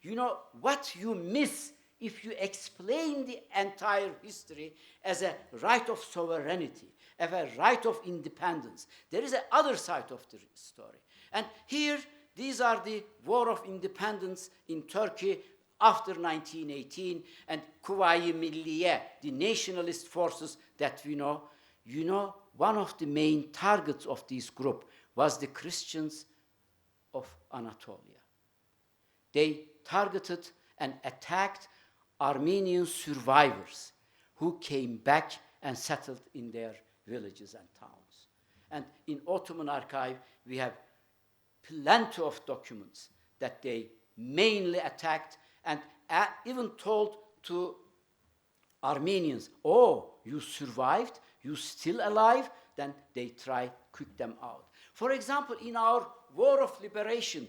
You know, what you miss if you explain the entire history as a right of sovereignty, as a right of independence. There is an other side of the story. And here, these are the war of independence in Turkey after 1918, and Kuvayi Milliye, the nationalist forces that we know. You know, one of the main targets of this group was the Christians of Anatolia. They targeted and attacked Armenian survivors who came back and settled in their villages and towns. And in Ottoman archive, we have plenty of documents that they mainly attacked and even told to Armenians, oh, you survived, you still alive, then they try to kick them out. For example, in our War of Liberation,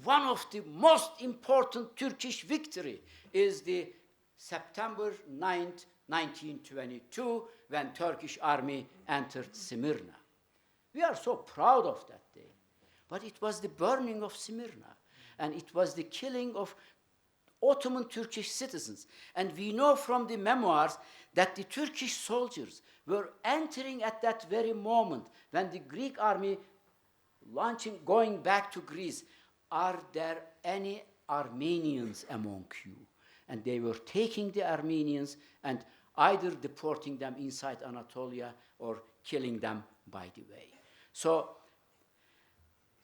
one of the most important Turkish victory is the September 9th, 1922, when Turkish army entered Smyrna. We are so proud of that day. But it was the burning of Smyrna, and it was the killing of Ottoman Turkish citizens. And we know from the memoirs that the Turkish soldiers were entering at that very moment when the Greek army going back to Greece. Are there any Armenians among you? And they were taking the Armenians and either deporting them inside Anatolia or killing them by the way. So,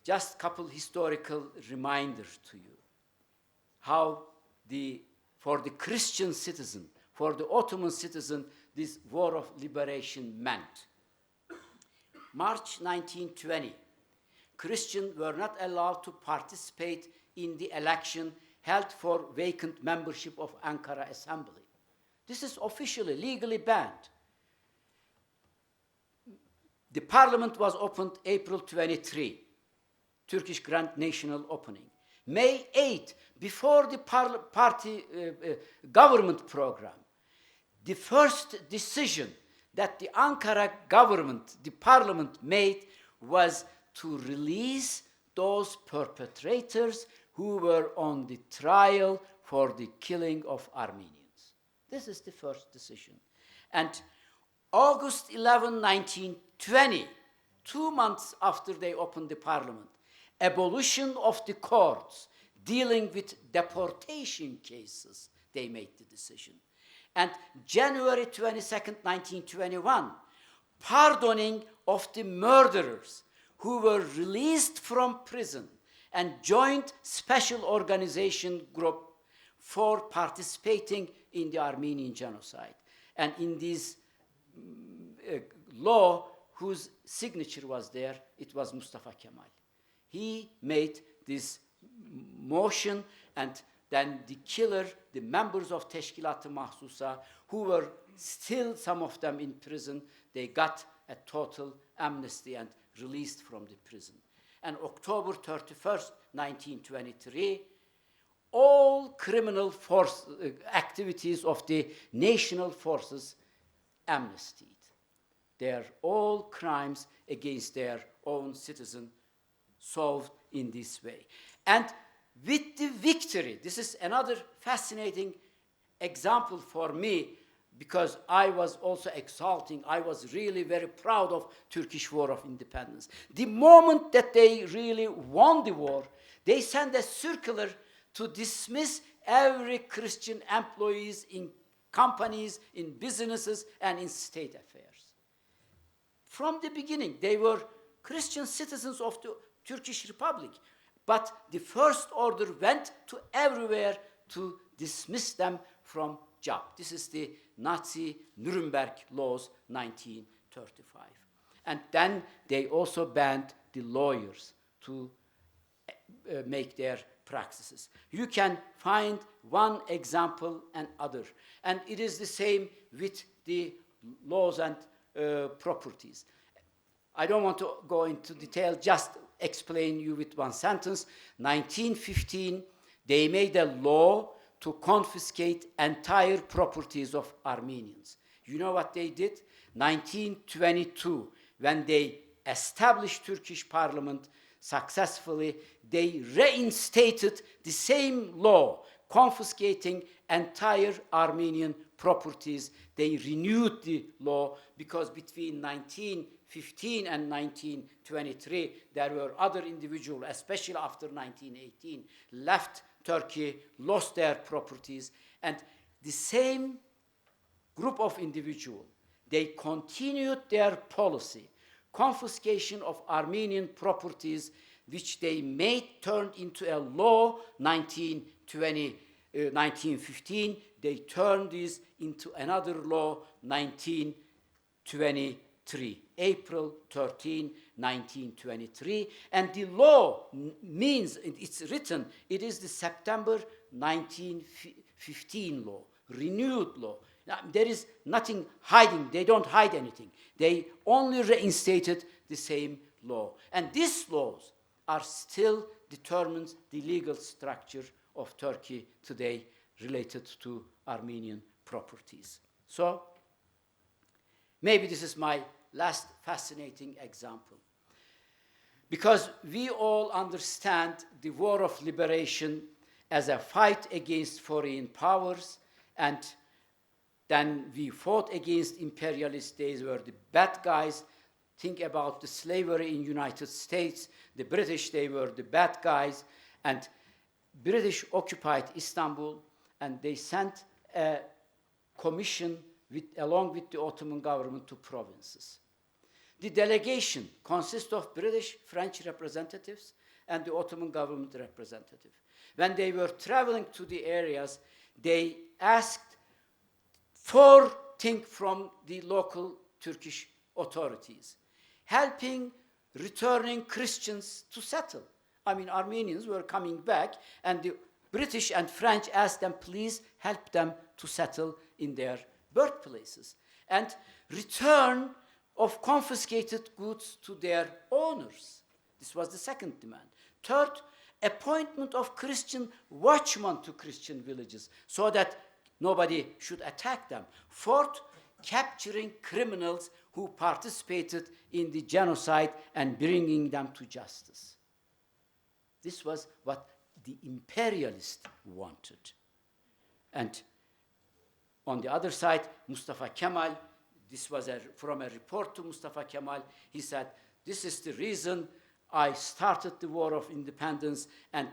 just a couple historical reminders to you. How for the Christian citizen, for the Ottoman citizen, this war of liberation meant. March 1920, Christians were not allowed to participate in the election held for vacant membership of Ankara Assembly. This is officially, legally banned. The parliament was opened April 23, Turkish Grand National Opening. May 8, before the party government program, the first decision that the Ankara government, the parliament made was to release those perpetrators who were on the trial for the killing of Armenians. This is the first decision. And August 11, 1920, 2 months after they opened the parliament, abolition of the courts dealing with deportation cases, they made the decision. And January 22nd, 1921, pardoning of the murderers who were released from prison and joined special organization group for participating in the Armenian genocide. And in this law, whose signature was there, it was Mustafa Kemal. He made this motion, and then the killer, the members of Teşkilat-ı Mahsusa, who were still, some of them in prison, they got a total amnesty and released from the prison. And October 31st, 1923, all criminal activities of the national forces amnestied. their all crimes against their own citizen solved in this way. And with the victory, this is another fascinating example for me, because I was also exulting. I was really very proud of Turkish War of Independence. The moment that they really won the war, they sent a circular to dismiss every Christian employees in companies, in businesses, and in state affairs. From the beginning, they were Christian citizens of the Turkish Republic, but the first order went to everywhere to dismiss them from job. This is the Nazi Nuremberg laws, 1935. And then they also banned the lawyers to make their practices. You can find one example and other. And it is the same with the laws and properties. I don't want to go into detail, just explain you with one sentence. 1915, they made a law to confiscate entire properties of Armenians. You know what they did? 1922, when they established Turkish parliament successfully, they reinstated the same law, confiscating entire Armenian properties. They renewed the law because between 1915 and 1923, there were other individuals, especially after 1918, left Turkey, lost their properties, and the same group of individuals, they continued their policy, confiscation of Armenian properties, which they made turned into a law, 1915, they turned this into another law, 1923, April 13, 1923, and the law means, it's written, it is the September 1915 law, renewed law. Now, there is nothing hiding, they don't hide anything. They only reinstated the same law. And these laws are still determines the legal structure of Turkey today related to Armenian properties. So, maybe this is my last fascinating example. Because we all understand the war of liberation as a fight against foreign powers, and then we fought against imperialists. They were the bad guys. Think about the slavery in United States. The British, they were the bad guys. And British occupied Istanbul, and they sent a commission along with the Ottoman government to provinces. The delegation consists of British, French representatives and the Ottoman government representative. When they were traveling to the areas, they asked for things from the local Turkish authorities, helping returning Christians to settle. I mean, Armenians were coming back, and the British and French asked them, please help them to settle in their birthplaces, and return of confiscated goods to their owners. This was the second demand. Third, appointment of Christian watchmen to Christian villages so that nobody should attack them. Fourth, capturing criminals who participated in the genocide and bringing them to justice. This was what the imperialists wanted. And on the other side, Mustafa Kemal, this was from a report to Mustafa Kemal, he said, this is the reason I started the war of independence, and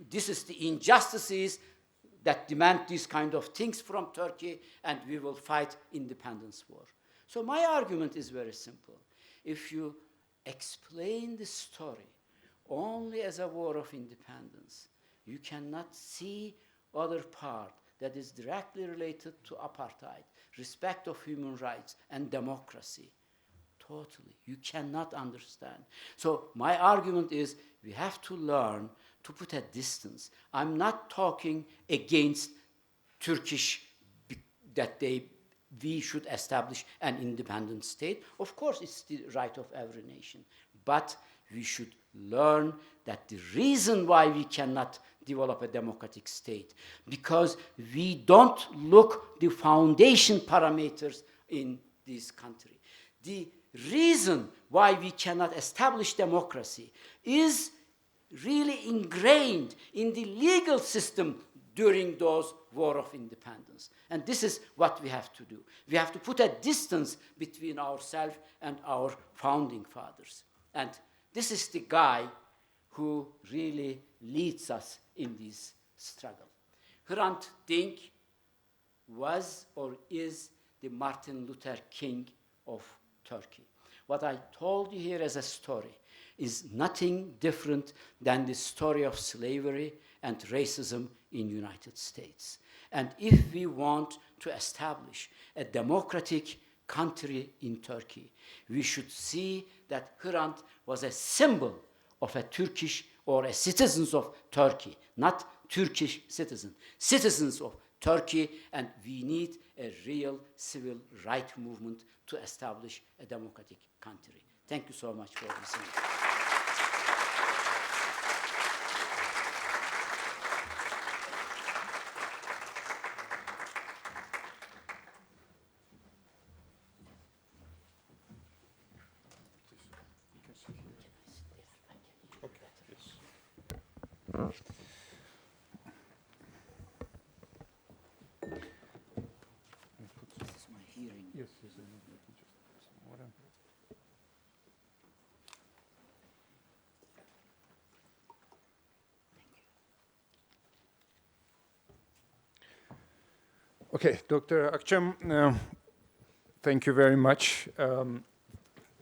this is the injustices that demand these kind of things from Turkey, and we will fight independence war. So my argument is very simple. If you explain the story only as a war of independence, you cannot see other part that is directly related to apartheid, respect of human rights, and democracy. Totally. You cannot understand. So my argument is we have to learn to put a distance. I'm not talking against Turkish that we should establish an independent state. Of course, it's the right of every nation. But we should learn that the reason why we cannot develop a democratic state, because we don't look the foundation parameters in this country. the reason why we cannot establish democracy is really ingrained in the legal system during those War of Independence. And this is what we have to do. We have to put a distance between ourselves and our founding fathers. And this is the guy who really leads us in this struggle. Hrant Dink was or is the Martin Luther King of Turkey. What I told you here as a story is nothing different than the story of slavery and racism in the United States. And if we want to establish a democratic country in Turkey, we should see that Hrant was a symbol of a Turkish or a citizens of Turkey, not Turkish citizen, citizens of Turkey, and we need a real civil rights movement to establish a democratic country. Thank you so much for listening. Okay, Dr. Akçam, thank you very much.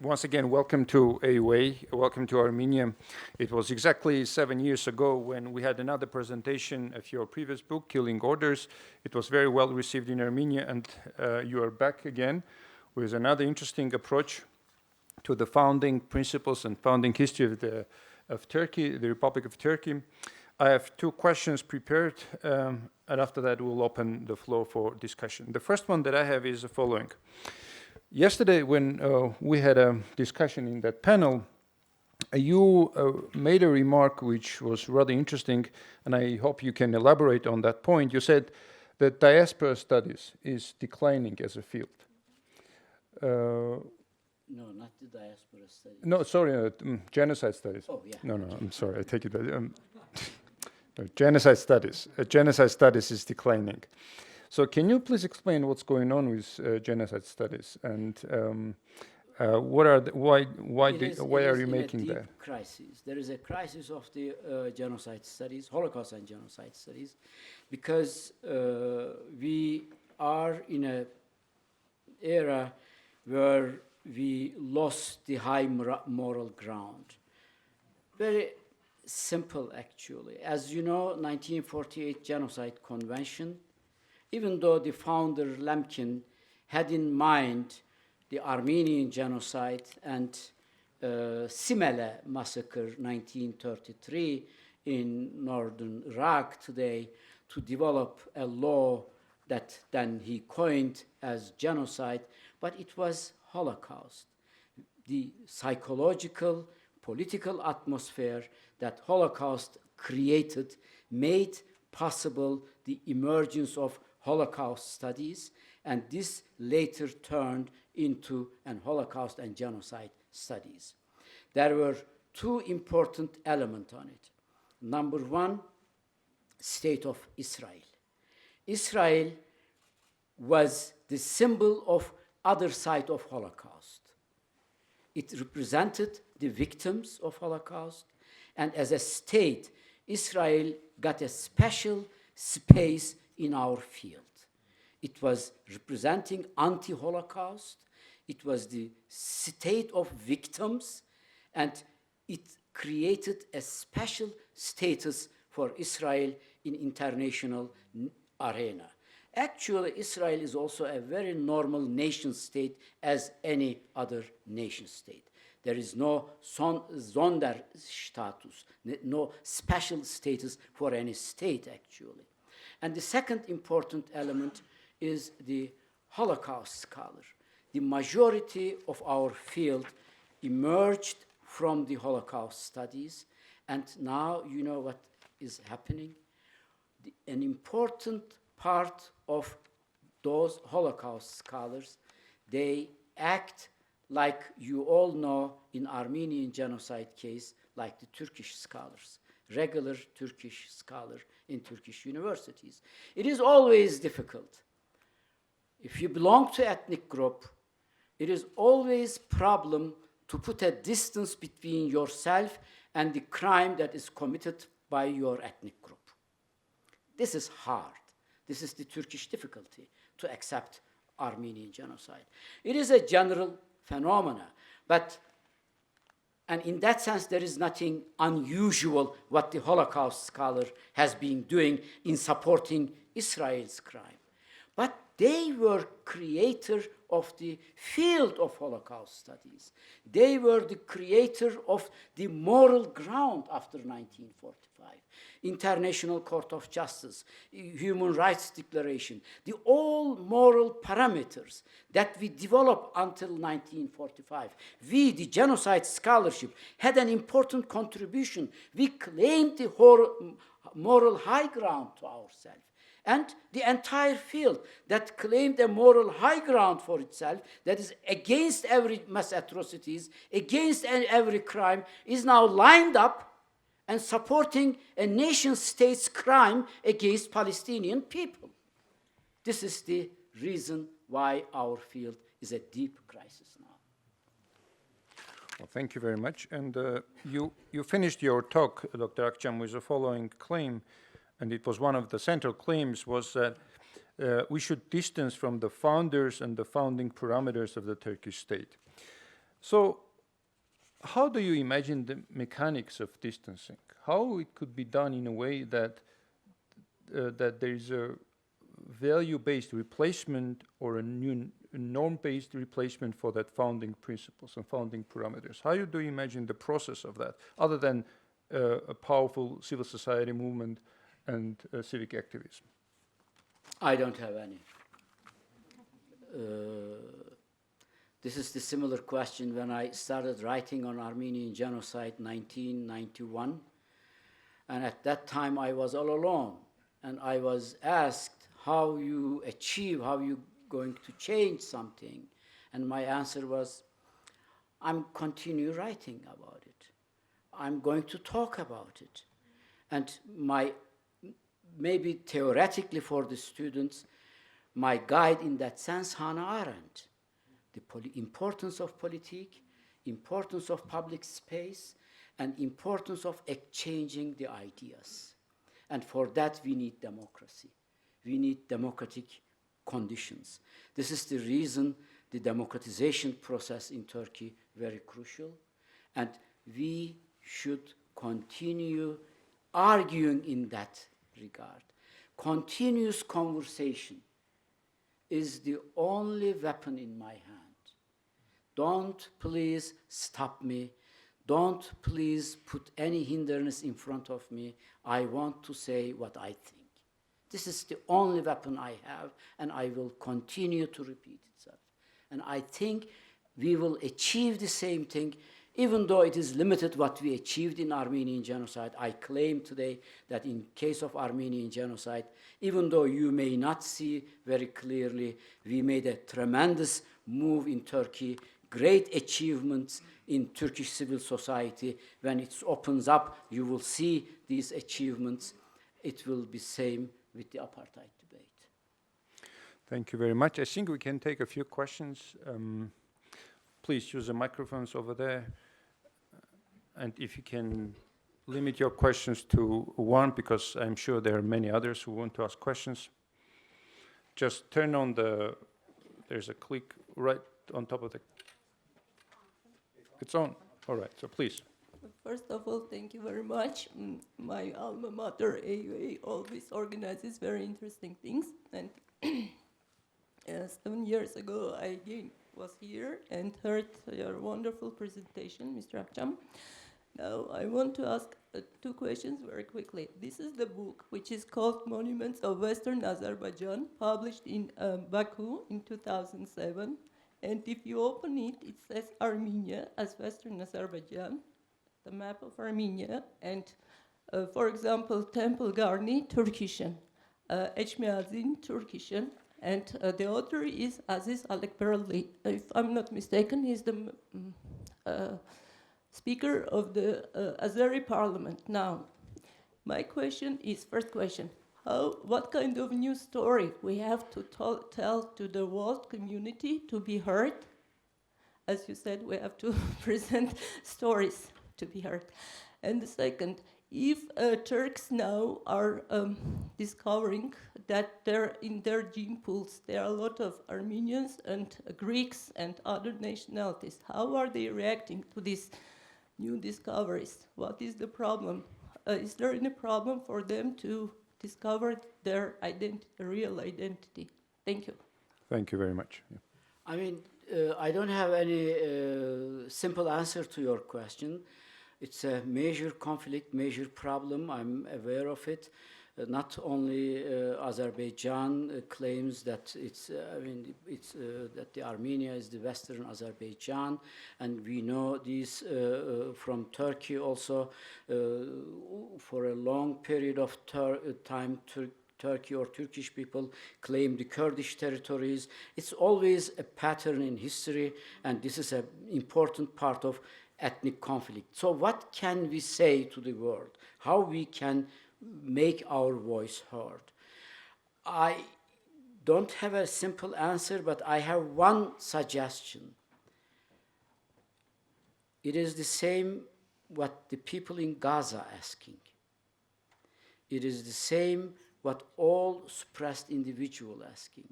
Once again, welcome to AUA, welcome to Armenia. It was exactly 7 years ago when we had another presentation of your previous book, Killing Orders. It was very well received in Armenia, and you are back again with another interesting approach to the founding principles and founding history of Turkey, the Republic of Turkey. I have two questions prepared, and after that we'll open the floor for discussion. The first one that I have is the following. Yesterday when we had a discussion in that panel, you made a remark which was rather interesting, and I hope you can elaborate on that point. You said that diaspora studies is declining as a field. No, not the diaspora studies. No, sorry, genocide studies. Oh, yeah. No, I'm sorry, I take it back. Genocide studies. Genocide studies is declining. So can you please explain what's going on with genocide studies, and what are why are you making that? Crisis. There is a crisis of the genocide studies, Holocaust and genocide studies, because we are in an era where we lost the high moral ground. Very simple, actually. As you know, 1948 Genocide Convention, even though the founder Lemkin had in mind the Armenian genocide and Simele massacre 1933 in northern Iraq today, to develop a law that then he coined as genocide, but it was Holocaust. The psychological, political atmosphere that Holocaust created made possible the emergence of Holocaust studies, and this later turned into an Holocaust and genocide studies. There were two important elements on it. Number one, State of Israel. Israel was the symbol of other side of Holocaust. It represented the victims of Holocaust, and as a state, Israel got a special space in our field. It was representing anti-Holocaust, it was the state of victims, and it created a special status for Israel in international arena. Actually, Israel is also a very normal nation state as any other nation state. There is no Sonderstatus, no special status for any state, actually. And the second important element is the Holocaust scholar. The majority of our field emerged from the Holocaust studies, and now you know what is happening. An important part of those Holocaust scholars, they act like you all know in Armenian genocide case, like the Turkish scholars, regular Turkish scholar in Turkish universities. It is always difficult. If you belong to ethnic group, it is always problem to put a distance between yourself and the crime that is committed by your ethnic group. This is hard. This is the Turkish difficulty to accept Armenian genocide. It is a general phenomena, and in that sense, there is nothing unusual what the Holocaust scholar has been doing in supporting Israel's crime. But they were creator of the field of Holocaust studies. They were the creator of the moral ground after 1945. International Court of Justice, Human Rights Declaration, the all moral parameters that we developed until 1945. We, the genocide scholarship, had an important contribution. We claimed the moral high ground to ourselves. And the entire field that claimed a moral high ground for itself, that is against every mass atrocities, against every crime, is now lined up and supporting a nation-state's crime against Palestinian people. This is the reason why our field is a deep crisis now. Well, thank you very much. And you finished your talk, Dr. Akçam, with the following claim, and it was one of the central claims, was that we should distance from the founders and the founding parameters of the Turkish state. So how do you imagine the mechanics of distancing? How it could be done in a way that that there is a value-based replacement or a new norm-based replacement for that founding principles and founding parameters? How do you imagine the process of that, other than a powerful civil society movement and civic activism? I don't have any. This is the similar question when I started writing on Armenian genocide 1991. And at that time I was all alone. And I was asked how you going to change something. And my answer was, I'm continue writing about it. I'm going to talk about it. And maybe theoretically for the students, my guide in that sense, Hannah Arendt. The importance of politique, importance of public space, and importance of exchanging the ideas. And for that, we need democracy. We need democratic conditions. This is the reason the democratization process in Turkey very crucial. And we should continue arguing in that regard. Continuous conversation is the only weapon in my hand. Don't please stop me. Don't please put any hindrance in front of me. I want to say what I think. This is the only weapon I have, and I will continue to repeat itself. And I think we will achieve the same thing, even though it is limited what we achieved in Armenian genocide. I claim today that in case of Armenian genocide, even though you may not see very clearly, we made a tremendous move in Turkey, great achievements in Turkish civil society. When it opens up, you will see these achievements. It will be same with the apartheid debate. Thank you very much. I think we can take a few questions. Please use the microphones over there. And if you can limit your questions to one, because I'm sure there are many others who want to ask questions. Just turn on there's a click right on top of the, it's on. All right, so please. First of all, thank you very much. My alma mater, AUA, always organizes very interesting things. And 7 years ago, I again was here and heard your wonderful presentation, Mr. Akçam. Now, I want to ask two questions very quickly. This is the book, which is called Monuments of Western Azerbaijan, published in Baku in 2007. And if you open it, it says Armenia as Western Azerbaijan, the map of Armenia, and for example, Temple Garni, Turkishan, Echmiadzin, Turkishan, And the author is Aziz Alekberli. If I'm not mistaken, he's the speaker of the Azeri parliament now. My question is, first question, what kind of new story we have to tell to the world community to be heard? As you said, we have to present stories to be heard. And the second, if Turks now are discovering that in their gene pools there are a lot of Armenians and Greeks and other nationalities, how are they reacting to these new discoveries? What is the problem? Is there any problem for them to discover their real identity? Thank you. Thank you very much. Yeah. I mean, I don't have any simple answer to your question. It's a major conflict, major problem. I'm aware of it. Not only Azerbaijan claims that that the Armenia is the Western Azerbaijan, and we know this from Turkey also. For a long period of time, Turkey or Turkish people claim the Kurdish territories. It's always a pattern in history, and this is an important part of ethnic conflict. So what can we say to the world? How we can make our voice heard? I don't have a simple answer, but I have one suggestion. It is the same what the people in Gaza are asking. It is the same what all suppressed individuals asking.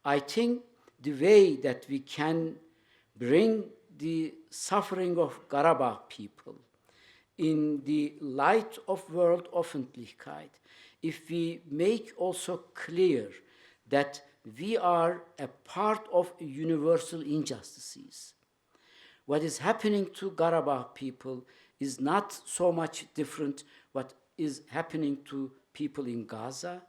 I think the way that we can bring the suffering of Karabakh people in the light of world Öffentlichkeit, if we make also clear that we are a part of universal injustices. What is happening to Karabakh people is not so much different what is happening to people in Gaza,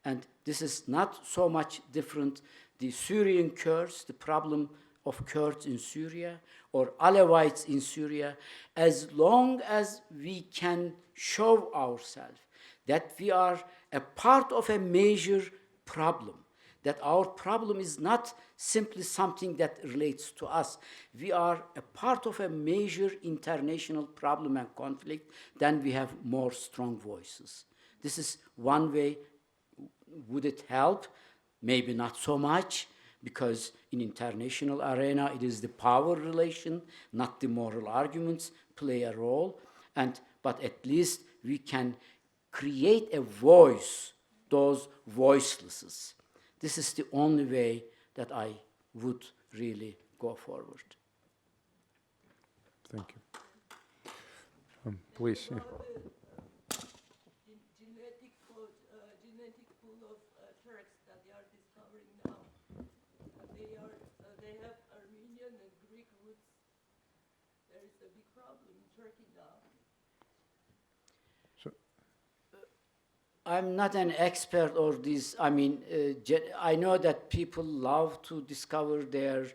and this is not so much different the Syrian Kurds, the problem of Kurds in Syria, or Alevites in Syria, as long as we can show ourselves that we are a part of a major problem, that our problem is not simply something that relates to us. We are a part of a major international problem and conflict, then we have more strong voices. This is one way. Would it help? Maybe not so much, because in international arena it is the power relation, not the moral arguments play a role. But at least we can create a voice, those voicelesses. This is the only way that I would really go forward. Thank you. Please. Yeah. Genetic pool of Turks that they are discovering now. They have Armenian and Greek roots. There is a big problem in Turkey now. So, I'm not an expert on this. I mean, I know that people love to discover their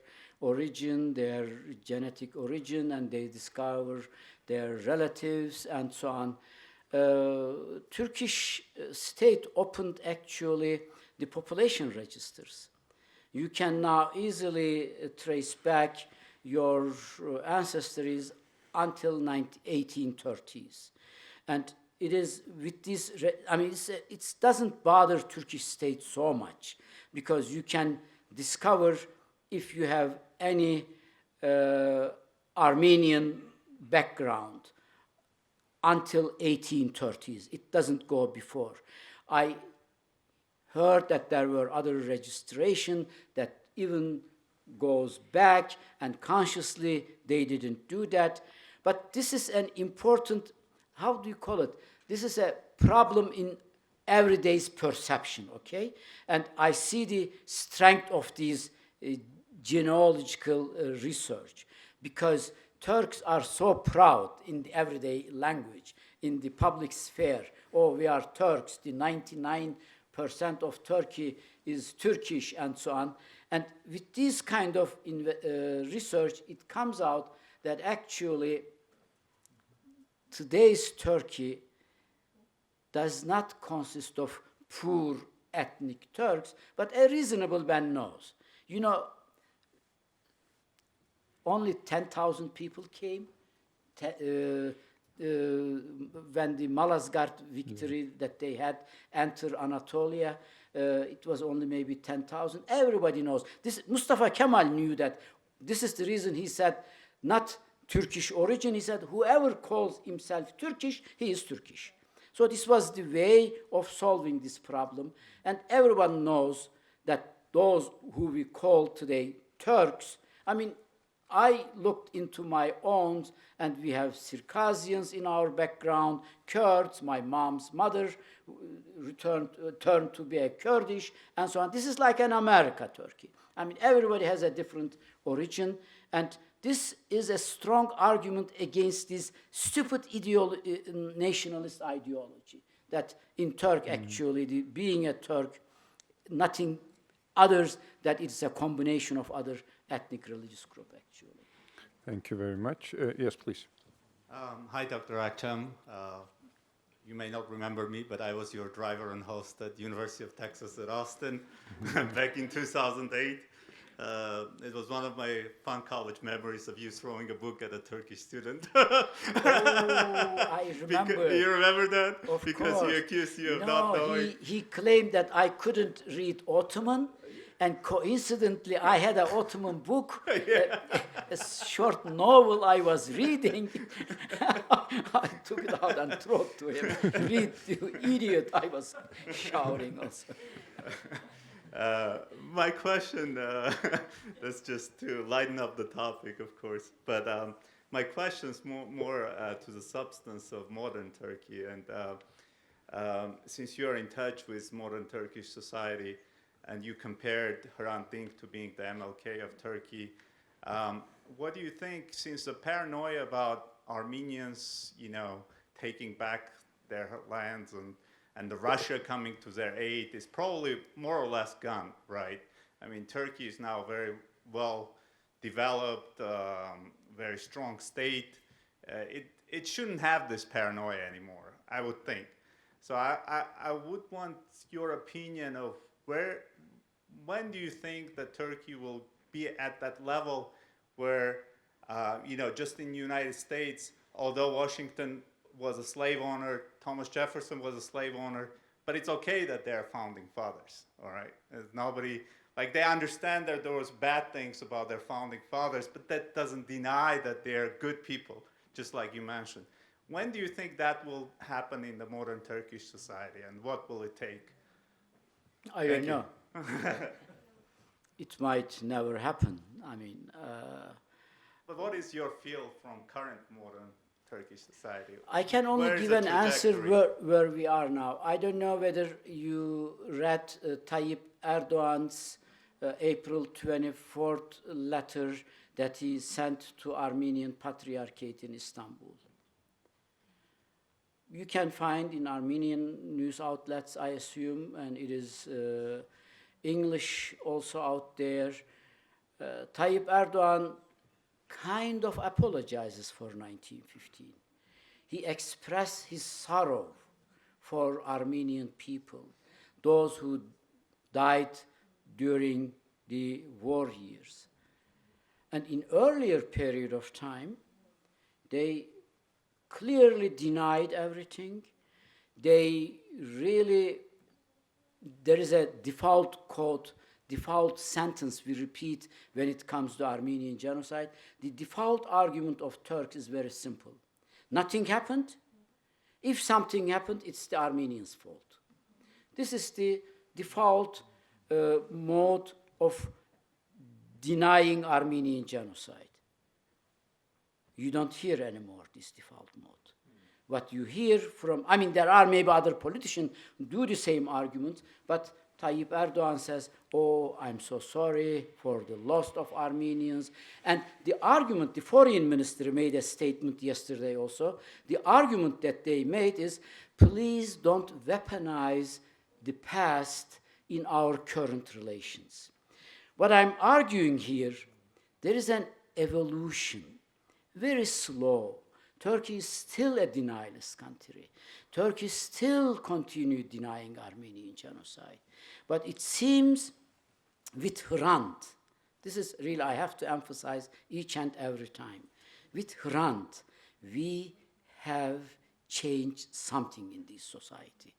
origin, their genetic origin, and they discover their relatives and so on. Turkish state opened actually the population registers. You can now easily trace back your ancestries until 1830s. And it is with this, it doesn't bother Turkish state so much, because you can discover if you have any Armenian background until 1830s. It doesn't go before. I heard that there were other registration that even goes back, and consciously they didn't do that. But this is an important, how do you call it? This is a problem in everyday's perception, okay? And I see the strength of these genealogical research, because Turks are so proud in the everyday language, in the public sphere. Oh, we are Turks, the 99% of Turkey is Turkish, and so on. And with this kind of research, it comes out that actually today's Turkey does not consist of poor ethnic Turks, but a reasonable man knows. You know, only 10,000 people came when the Malazgirt victory that they had entered Anatolia. It was only maybe 10,000. Everybody knows. Mustafa Kemal knew that. This is the reason he said, not Turkish origin. He said, whoever calls himself Turkish, he is Turkish. So this was the way of solving this problem. And everyone knows that those who we call today Turks, I mean, I looked into my own, and we have Circassians in our background, Kurds, my mom's mother turned to be a Kurdish, and so on. This is like an America, Turkey. I mean, everybody has a different origin, and this is a strong argument against this stupid nationalist ideology, that in Turk, actually, being a Turk, nothing others, that it's a combination of other ethnic religious group, actually. Thank you very much. Yes, please. Hi, Dr. Akçam. You may not remember me, but I was your driver and host at University of Texas at Austin back in 2008. It was one of my fun college memories of you throwing a book at a Turkish student. Oh, I remember. You remember that? Of because course. he accused you of not knowing. He claimed that I couldn't read Ottoman, and coincidentally, I had an Ottoman book, a short novel I was reading. I took it out and threw it to him. Read, you idiot, I was shouting also. My question, that's just to lighten up the topic, of course, but my question is more to the substance of modern Turkey. And since you're in touch with modern Turkish society, and you compared Hrant Dink to being the MLK of Turkey, what do you think, since the paranoia about Armenians, you know, taking back their lands and the Russia coming to their aid is probably more or less gone, right? I mean, Turkey is now a very well developed, very strong state. It shouldn't have this paranoia anymore, I would think. So I would want your opinion of when do you think that Turkey will be at that level where, you know, just in the United States, although Washington was a slave owner, Thomas Jefferson was a slave owner, but it's okay that they're founding fathers, all right? There's nobody, like, they understand that there was bad things about their founding fathers, but that doesn't deny that they're good people, just like you mentioned. When do you think that will happen in the modern Turkish society, and what will it take? I don't know. It might never happen. I mean... But what is your feel from current modern Turkish society? I can only give an answer where we are now. I don't know whether you read Tayyip Erdogan's April 24th letter that he sent to Armenian Patriarchate in Istanbul. You can find in Armenian news outlets, I assume, and it is English also out there. Tayyip Erdogan kind of apologizes for 1915. He expressed his sorrow for Armenian people, those who died during the war years. And in earlier period of time, they clearly denied everything. They really, there is a default code, default sentence we repeat when it comes to Armenian genocide. The default argument of Turks is very simple. Nothing happened. If something happened, it's the Armenians' fault. This is the default mode of denying Armenian genocide. You don't hear anymore this default mode. What you hear from, I mean, there are maybe other politicians who do the same argument, but Tayyip Erdogan says, oh, I'm so sorry for the loss of Armenians. And the argument, the foreign minister made a statement yesterday also, the argument that they made is, please don't weaponize the past in our current relations. What I'm arguing here, there is an evolution, very slow, Turkey is still a denialist country. Turkey still continues denying Armenian genocide. But it seems with Hrant, this is really, I have to emphasize each and every time, with Hrant, we have changed something in this society.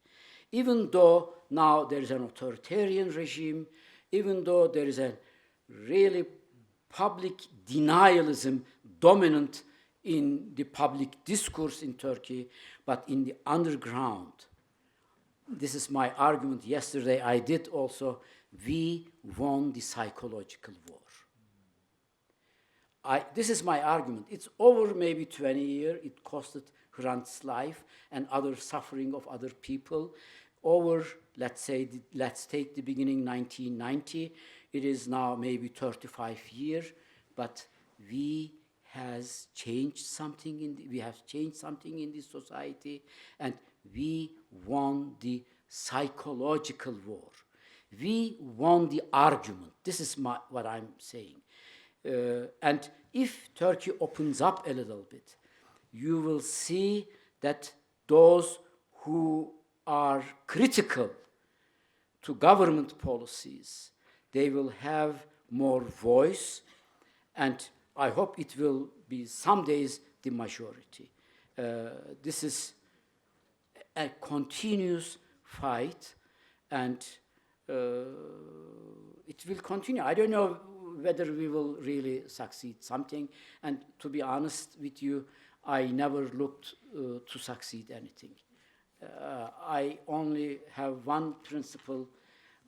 Even though now there is an authoritarian regime, even though there is a really public denialism dominant in the public discourse in Turkey, but in the underground, this is my argument yesterday, I did also, we won the psychological war. This is my argument. It's over maybe 20 years. It costed Hrant's life and other suffering of other people. Over, let's say, let's take the beginning 1990. It is now maybe 35 years, but we have changed something in this society, and we won the psychological war. We won the argument. This is what I'm saying. And if Turkey opens up a little bit, you will see that those who are critical to government policies, they will have more voice, and I hope it will be some days the majority. This is a continuous fight, and it will continue. I don't know whether we will really succeed something, and to be honest with you, I never looked to succeed anything. I only have one principle.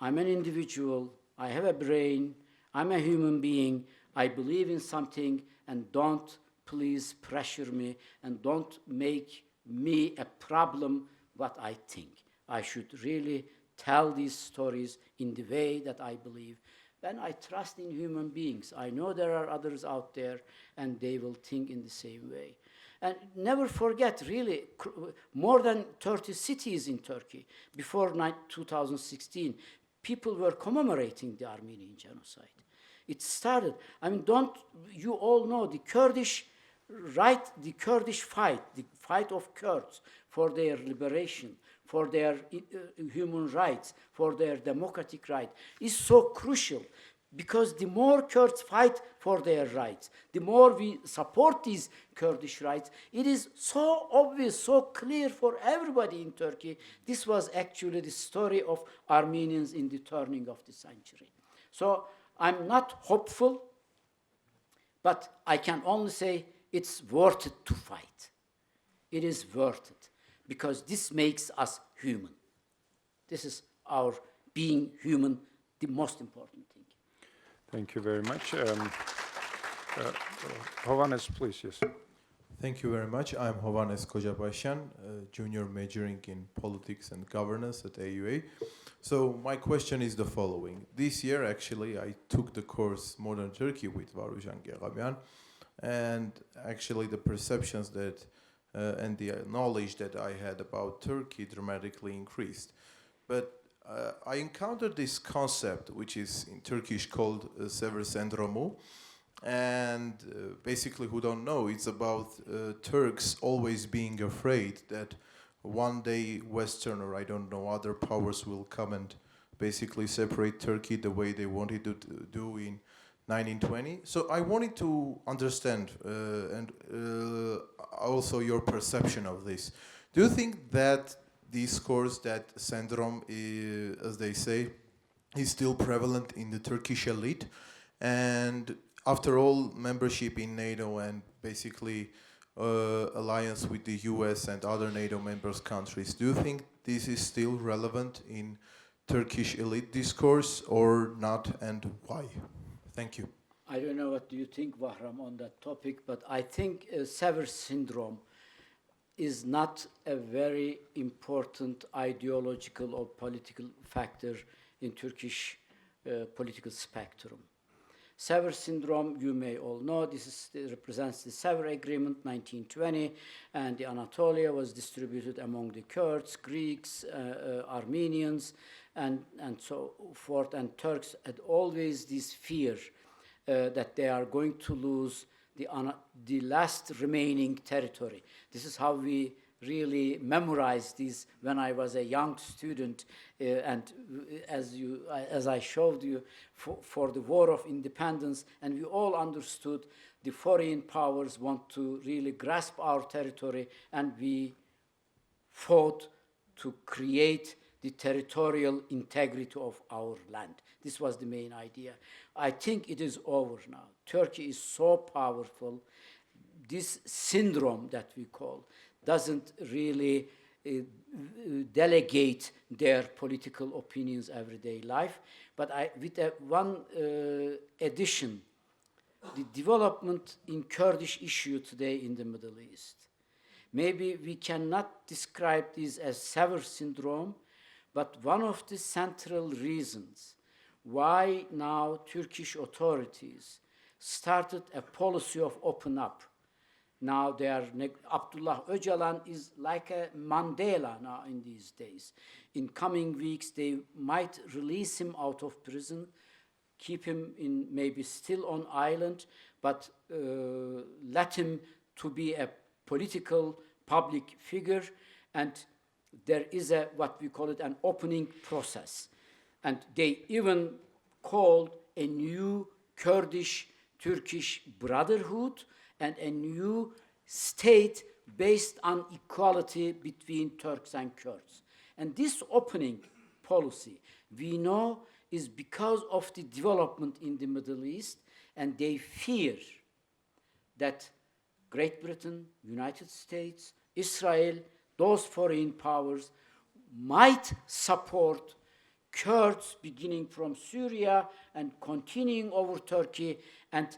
I'm an individual, I have a brain, I'm a human being, I believe in something, and don't please pressure me, and don't make me a problem what I think. I should really tell these stories in the way that I believe. Then I trust in human beings. I know there are others out there, and they will think in the same way. And never forget, really, more than 30 cities in Turkey, before 2016, people were commemorating the Armenian genocide. It started, you all know the Kurdish fight, the fight of Kurds for their liberation, for their human rights, for their democratic rights, is so crucial, because the more Kurds fight for their rights, the more we support these Kurdish rights. It is so obvious, so clear for everybody in Turkey. This was actually the story of Armenians in the turning of the century. So I'm not hopeful, but I can only say it's worth it to fight. It is worth it, because this makes us human. This is our being human, the most important thing. Thank you very much. Hovannes, please, yes. Thank you very much. I'm Hovannes Kojabasyan, junior majoring in politics and governance at AUA. So my question is the following. This year, actually, I took the course Modern Turkey with Varujan Geğabian, and actually the perceptions that and the knowledge that I had about Turkey dramatically increased. But I encountered this concept, which is in Turkish called Sever Sendromu, and basically, who don't know, it's about Turks always being afraid that one day Western, or I don't know, other powers will come and basically separate Turkey the way they wanted to do in 1920. So I wanted to understand and also your perception of this. Do you think that discourse, that syndrome, as they say, is still prevalent in the Turkish elite? And after all, membership in NATO and basically alliance with the US and other NATO members countries, do you think this is still relevant in Turkish elite discourse or not, and why? Thank you. I don't know what do you think, Bahram, on that topic, but I think Sever syndrome is not a very important ideological or political factor in Turkish political spectrum. Sever syndrome, you may all know, this represents the Sever Agreement 1920, and the Anatolia was distributed among the Kurds, Greeks, Armenians, and so forth. And Turks had always this fear that they are going to lose the last remaining territory. This is how we really memorized these when I was a young student, and as I showed you, for the War of Independence, and we all understood the foreign powers want to really grasp our territory, and we fought to create the territorial integrity of our land. This was the main idea. I think it is over now. Turkey is so powerful. This syndrome that we call doesn't really delegate their political opinions everyday life. But with one addition, the development in Kurdish issue today in the Middle East. Maybe we cannot describe this as Sever syndrome, but one of the central reasons why now Turkish authorities started a policy of open up. Now Abdullah Öcalan is like a Mandela now in these days. In coming weeks, they might release him out of prison, keep him in maybe still on island, but let him to be a political public figure, and there is what we call it an opening process. And they even called a new Kurdish-Turkish brotherhood and a new state based on equality between Turks and Kurds. And this opening policy, we know, is because of the development in the Middle East, and they fear that Great Britain, United States, Israel, those foreign powers might support Kurds beginning from Syria and continuing over Turkey, and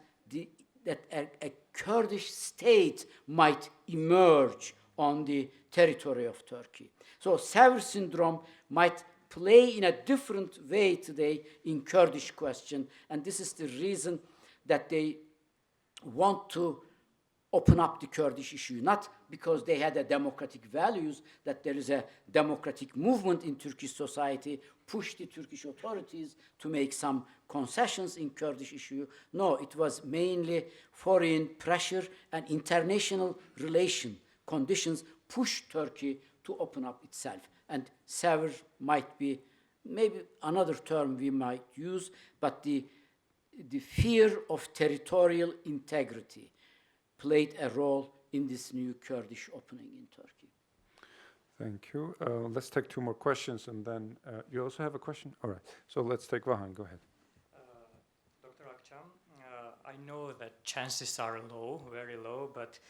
that a Kurdish state might emerge on the territory of Turkey. So Sever syndrome might play in a different way today in Kurdish question, and this is the reason that they want to open up the Kurdish issue, not because they had a democratic values, that there is a democratic movement in Turkish society, push the Turkish authorities to make some concessions in Kurdish issue. No, it was mainly foreign pressure and international relation conditions pushed Turkey to open up itself. And Sever might be maybe another term we might use, but the fear of territorial integrity played a role in this new Kurdish opening in Turkey. Thank you. Let's take two more questions, and then you also have a question? All right. So let's take Vahan. Go ahead. Dr. Akçam, I know that chances are low, very low, but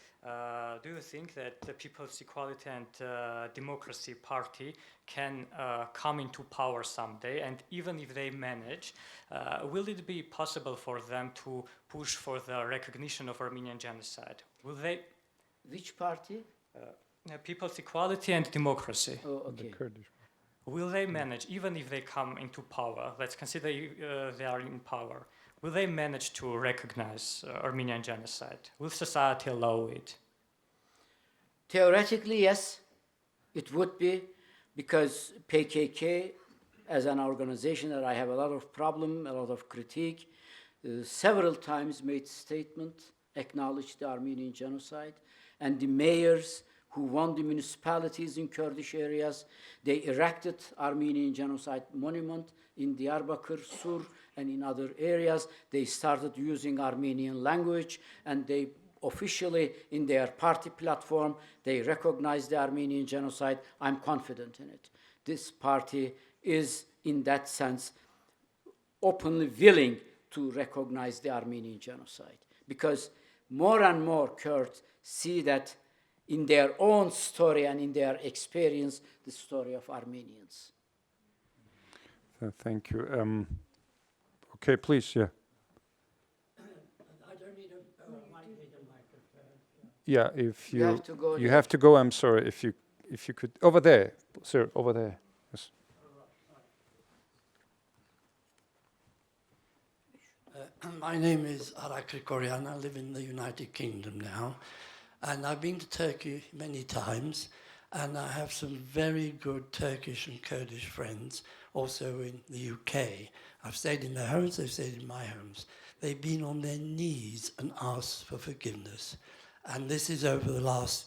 do you think that the People's Equality and Democracy Party can come into power someday? And even if they manage, will it be possible for them to push for the recognition of Armenian genocide? Will they? Which party? People's Equality and Democracy. Oh, okay. The Kurdish. Will they manage, even if they come into power, let's consider they are in power, will they manage to recognize Armenian genocide? Will society allow it? Theoretically, yes, it would be, because PKK, as an organization that I have a lot of problem, a lot of critique, several times made statement, acknowledged the Armenian genocide, and the mayors who won the municipalities in Kurdish areas, they erected Armenian genocide monument in Diyarbakir, Sur, and in other areas. They started using Armenian language, and they officially, in their party platform, they recognized the Armenian genocide. I'm confident in it. This party is, in that sense, openly willing to recognize the Armenian genocide, because more and more Kurds see that in their own story and in their experience, the story of Armenians. Thank you. Okay, please, yeah. I don't need a microphone. Yeah, if You have to go you there. have to go. I'm sorry. If you could over there, sir, over there. Yes. My name is Arak Krikorian. I live in the United Kingdom now. And I've been to Turkey many times. And I have some very good Turkish and Kurdish friends also in the UK. I've stayed in their homes, they've stayed in my homes. they've been on their knees and asked for forgiveness. And this is over the last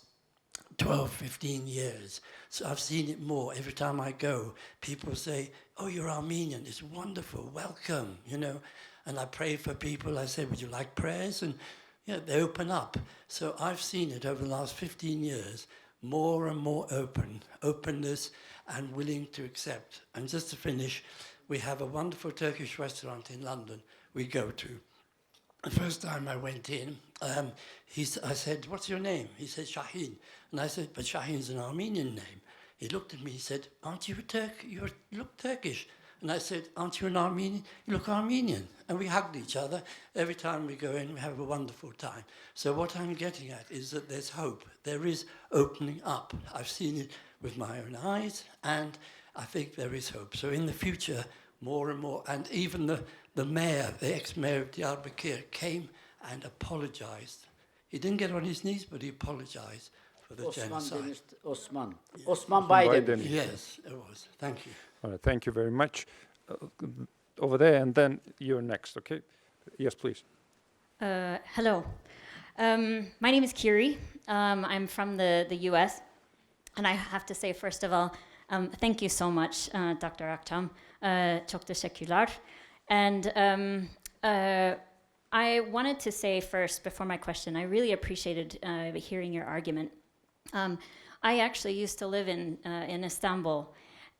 12, 15 years. So I've seen it more. Every time I go, people say, oh, you're Armenian, it's wonderful, welcome, you know. And I pray for people, I say, would you like prayers? And yeah, they open up. So I've seen it over the last 15 years, more and more openness and willing to accept. And just to finish, we have a wonderful Turkish restaurant in London we go to. The first time I went in, I said, what's your name? He said, Shahin. And I said, but Shahin's an Armenian name. He looked at me, he said, aren't you you look Turkish. And I said, aren't you an Armenian? You look Armenian. And we hugged each other. Every time we go in, we have a wonderful time. So what I'm getting at is that there's hope. There is opening up. I've seen it with my own eyes, and I think there is hope. So in the future, more and more, and even the mayor, the ex-mayor of Diyarbakir, came and apologized. He didn't get on his knees, but he apologized for the genocide. Osman. Yes. Osman Biden. Yes, it was. Thank you. All right, thank you very much. Over there, and then you're next, okay? Yes, please. Hello. My name is Kiri. I'm from the US. And I have to say, first of all, thank you so much, Dr. Akçam. Çok teşekkürler. And I wanted to say first, before my question, I really appreciated hearing your argument. I actually used to live in Istanbul.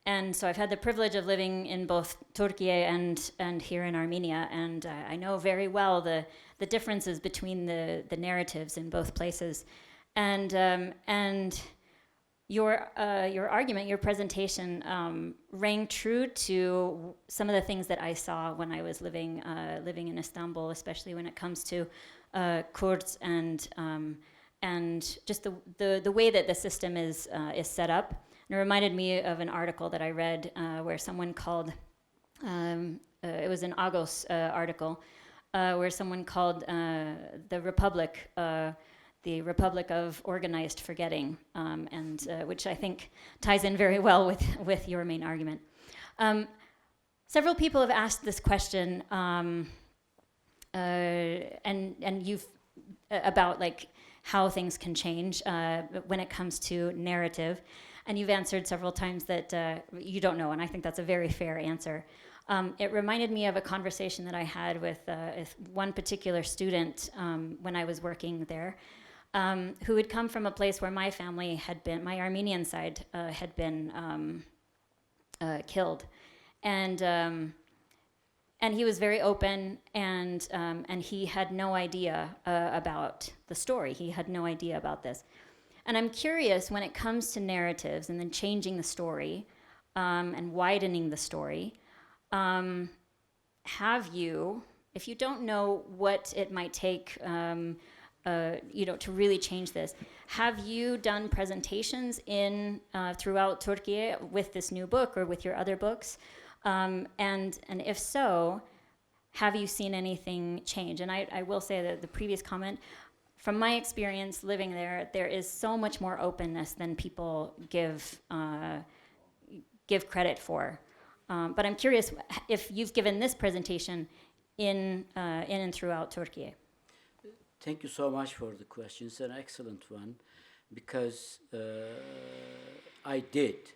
And so I've had the privilege of living in both Turkey and here in Armenia, and I know very well the differences between the narratives in both places. And your argument, your presentation, rang true to some of the things that I saw when I was living in Istanbul, especially when it comes to Kurds and just the way that the system is set up. And it reminded me of an article that I read where someone called, it was an Agos article, where someone called the Republic of Organized Forgetting, and which I think ties in very well with your main argument. Several people have asked this question, and you've about like how things can change when it comes to narrative. And you've answered several times that you don't know, and I think that's a very fair answer. It reminded me of a conversation that I had with one particular student when I was working there, who had come from a place where my family had been, my Armenian side had been killed. And he was very open, and he had no idea about the story. He had no idea about this. And I'm curious, when it comes to narratives and then changing the story and widening the story, have you, if you don't know what it might take, to really change this, have you done presentations throughout Turkey with this new book or with your other books? And if so, have you seen anything change? And I will say that the previous comment, from my experience living there, there is so much more openness than people give credit for. But I'm curious if you've given this presentation in and throughout Turkey. Thank you so much for the question. It's an excellent one, because I did.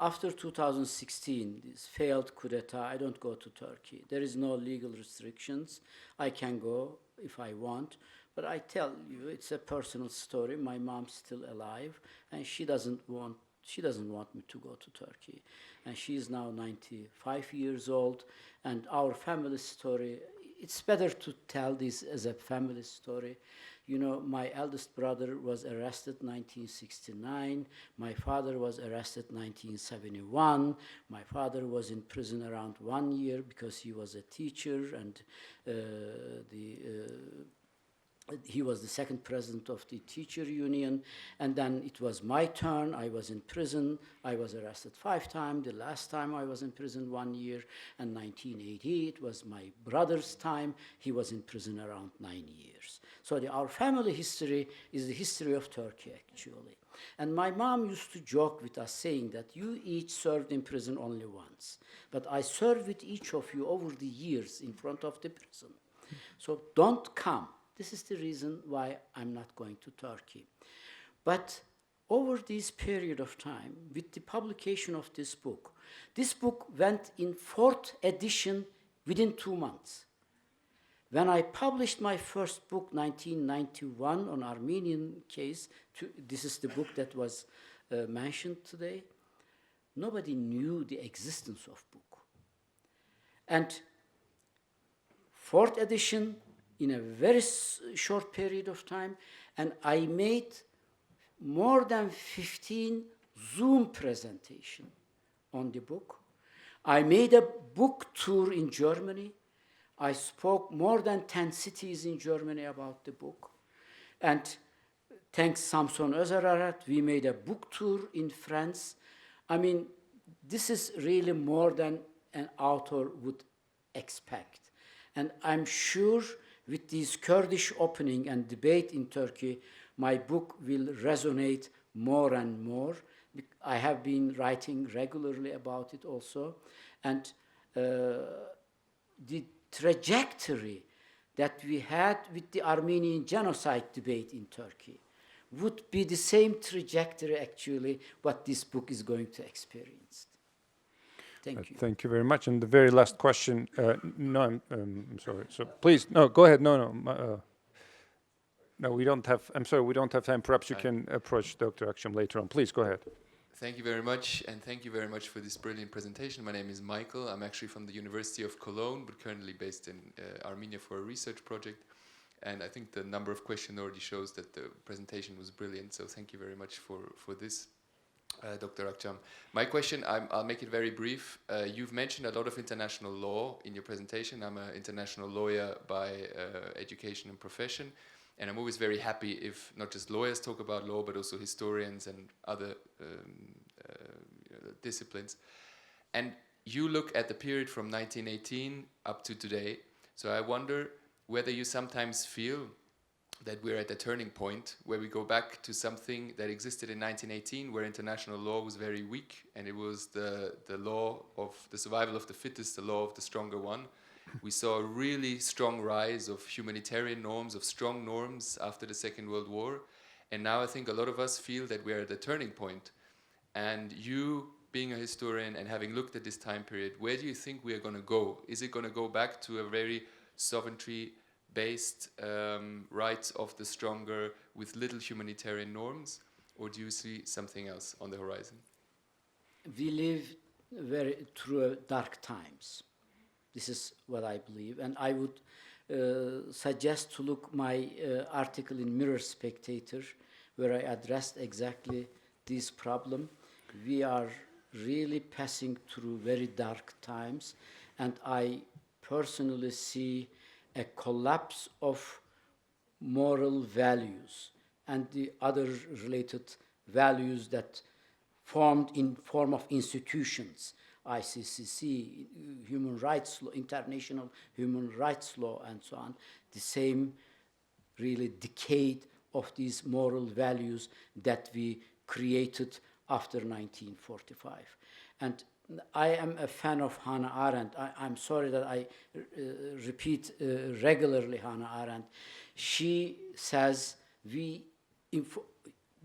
After 2016, this failed coup d'etat, I don't go to Turkey. There is no legal restrictions. I can go if I want. But I tell you, it's a personal story. My mom's still alive, and she doesn't want me to go to Turkey. And she is now 95 years old, and our family story, it's better to tell this as a family story. You know, my eldest brother was arrested 1969. My father was arrested 1971. My father was in prison around 1 year because he was a teacher, and He was the second president of the teacher union, and then it was my turn. I was in prison. I was arrested 5 times. The last time I was in prison 1 year, and 1980, it was my brother's time. He was in prison around 9 years. So our family history is the history of Turkey, actually. And my mom used to joke with us, saying that you each served in prison only once, but I served with each of you over the years in front of the prison. So don't come. This is the reason why I'm not going to Turkey. But over this period of time, with the publication of this book went in 4th edition within 2 months. When I published my first book, 1991, on Armenian case, this is the book that was mentioned today, nobody knew the existence of book. And 4th edition, in a very short period of time, and I made more than 15 Zoom presentation on the book. I made a book tour in Germany. I spoke more than 10 cities in Germany about the book. And thanks Samson Özerarat, we made a book tour in France. I mean, this is really more than an author would expect. And I'm sure with this Kurdish opening and debate in Turkey, my book will resonate more and more. I have been writing regularly about it also. And the trajectory that we had with the Armenian genocide debate in Turkey would be the same trajectory, actually, what this book is going to experience. Thank you. Thank you very much. And the very last question, no, I'm sorry. So please, no, go ahead. No, we don't have, I'm sorry, we don't have time. Perhaps you can approach Dr. Akçam later on. Please, go ahead. Thank you very much, and thank you very much for this brilliant presentation. My name is Michael. I'm actually from the University of Cologne, but currently based in Armenia for a research project. And I think the number of questions already shows that the presentation was brilliant, so thank you very much for this. Dr. Akçam. My question, I'll make it very brief. You've mentioned a lot of international law in your presentation. I'm an international lawyer by education and profession, and I'm always very happy if not just lawyers talk about law, but also historians and other disciplines. And you look at the period from 1918 up to today, so I wonder whether you sometimes feel that we're at a turning point where we go back to something that existed in 1918, where international law was very weak, and it was the law of the survival of the fittest, the law of the stronger one. We saw a really strong rise of humanitarian norms, of strong norms after the Second World War, and now I think a lot of us feel that we're at a turning point. And you, being a historian and having looked at this time period, where do you think we are going to go? Is it going to go back to a very sovereignty-based rights of the stronger with little humanitarian norms, or do you see something else on the horizon? We live through dark times. This is what I believe, and I would suggest to look my article in Mirror Spectator, where I addressed exactly this problem. We are really passing through very dark times, and I personally see a collapse of moral values and the other related values that formed in form of institutions, ICCC, human rights law, international human rights law, and so on. The same really decade of these moral values that we created after 1945. And I am a fan of Hannah Arendt. I'm sorry that I repeat regularly Hannah Arendt. She says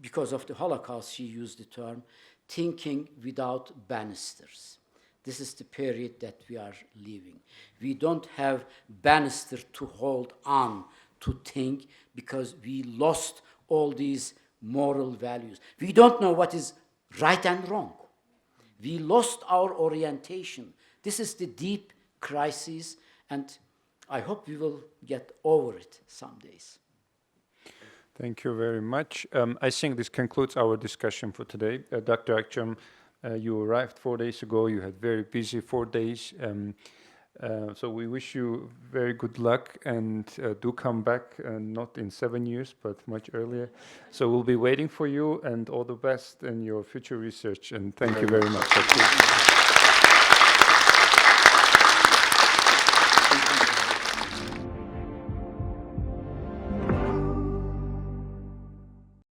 because of the Holocaust, she used the term, thinking without banisters. This is the period that we are living. We don't have banister to hold on to think because we lost all these moral values. We don't know what is right and wrong. We lost our orientation. This is the deep crisis, and I hope we will get over it some days. Thank you very much. I think this concludes our discussion for today. Dr. Akçam, you arrived 4 days ago. You had very busy 4 days. So we wish you very good luck, and do come back, not in 7 years, but much earlier. So we'll be waiting for you, and all the best in your future research, and thank you very much.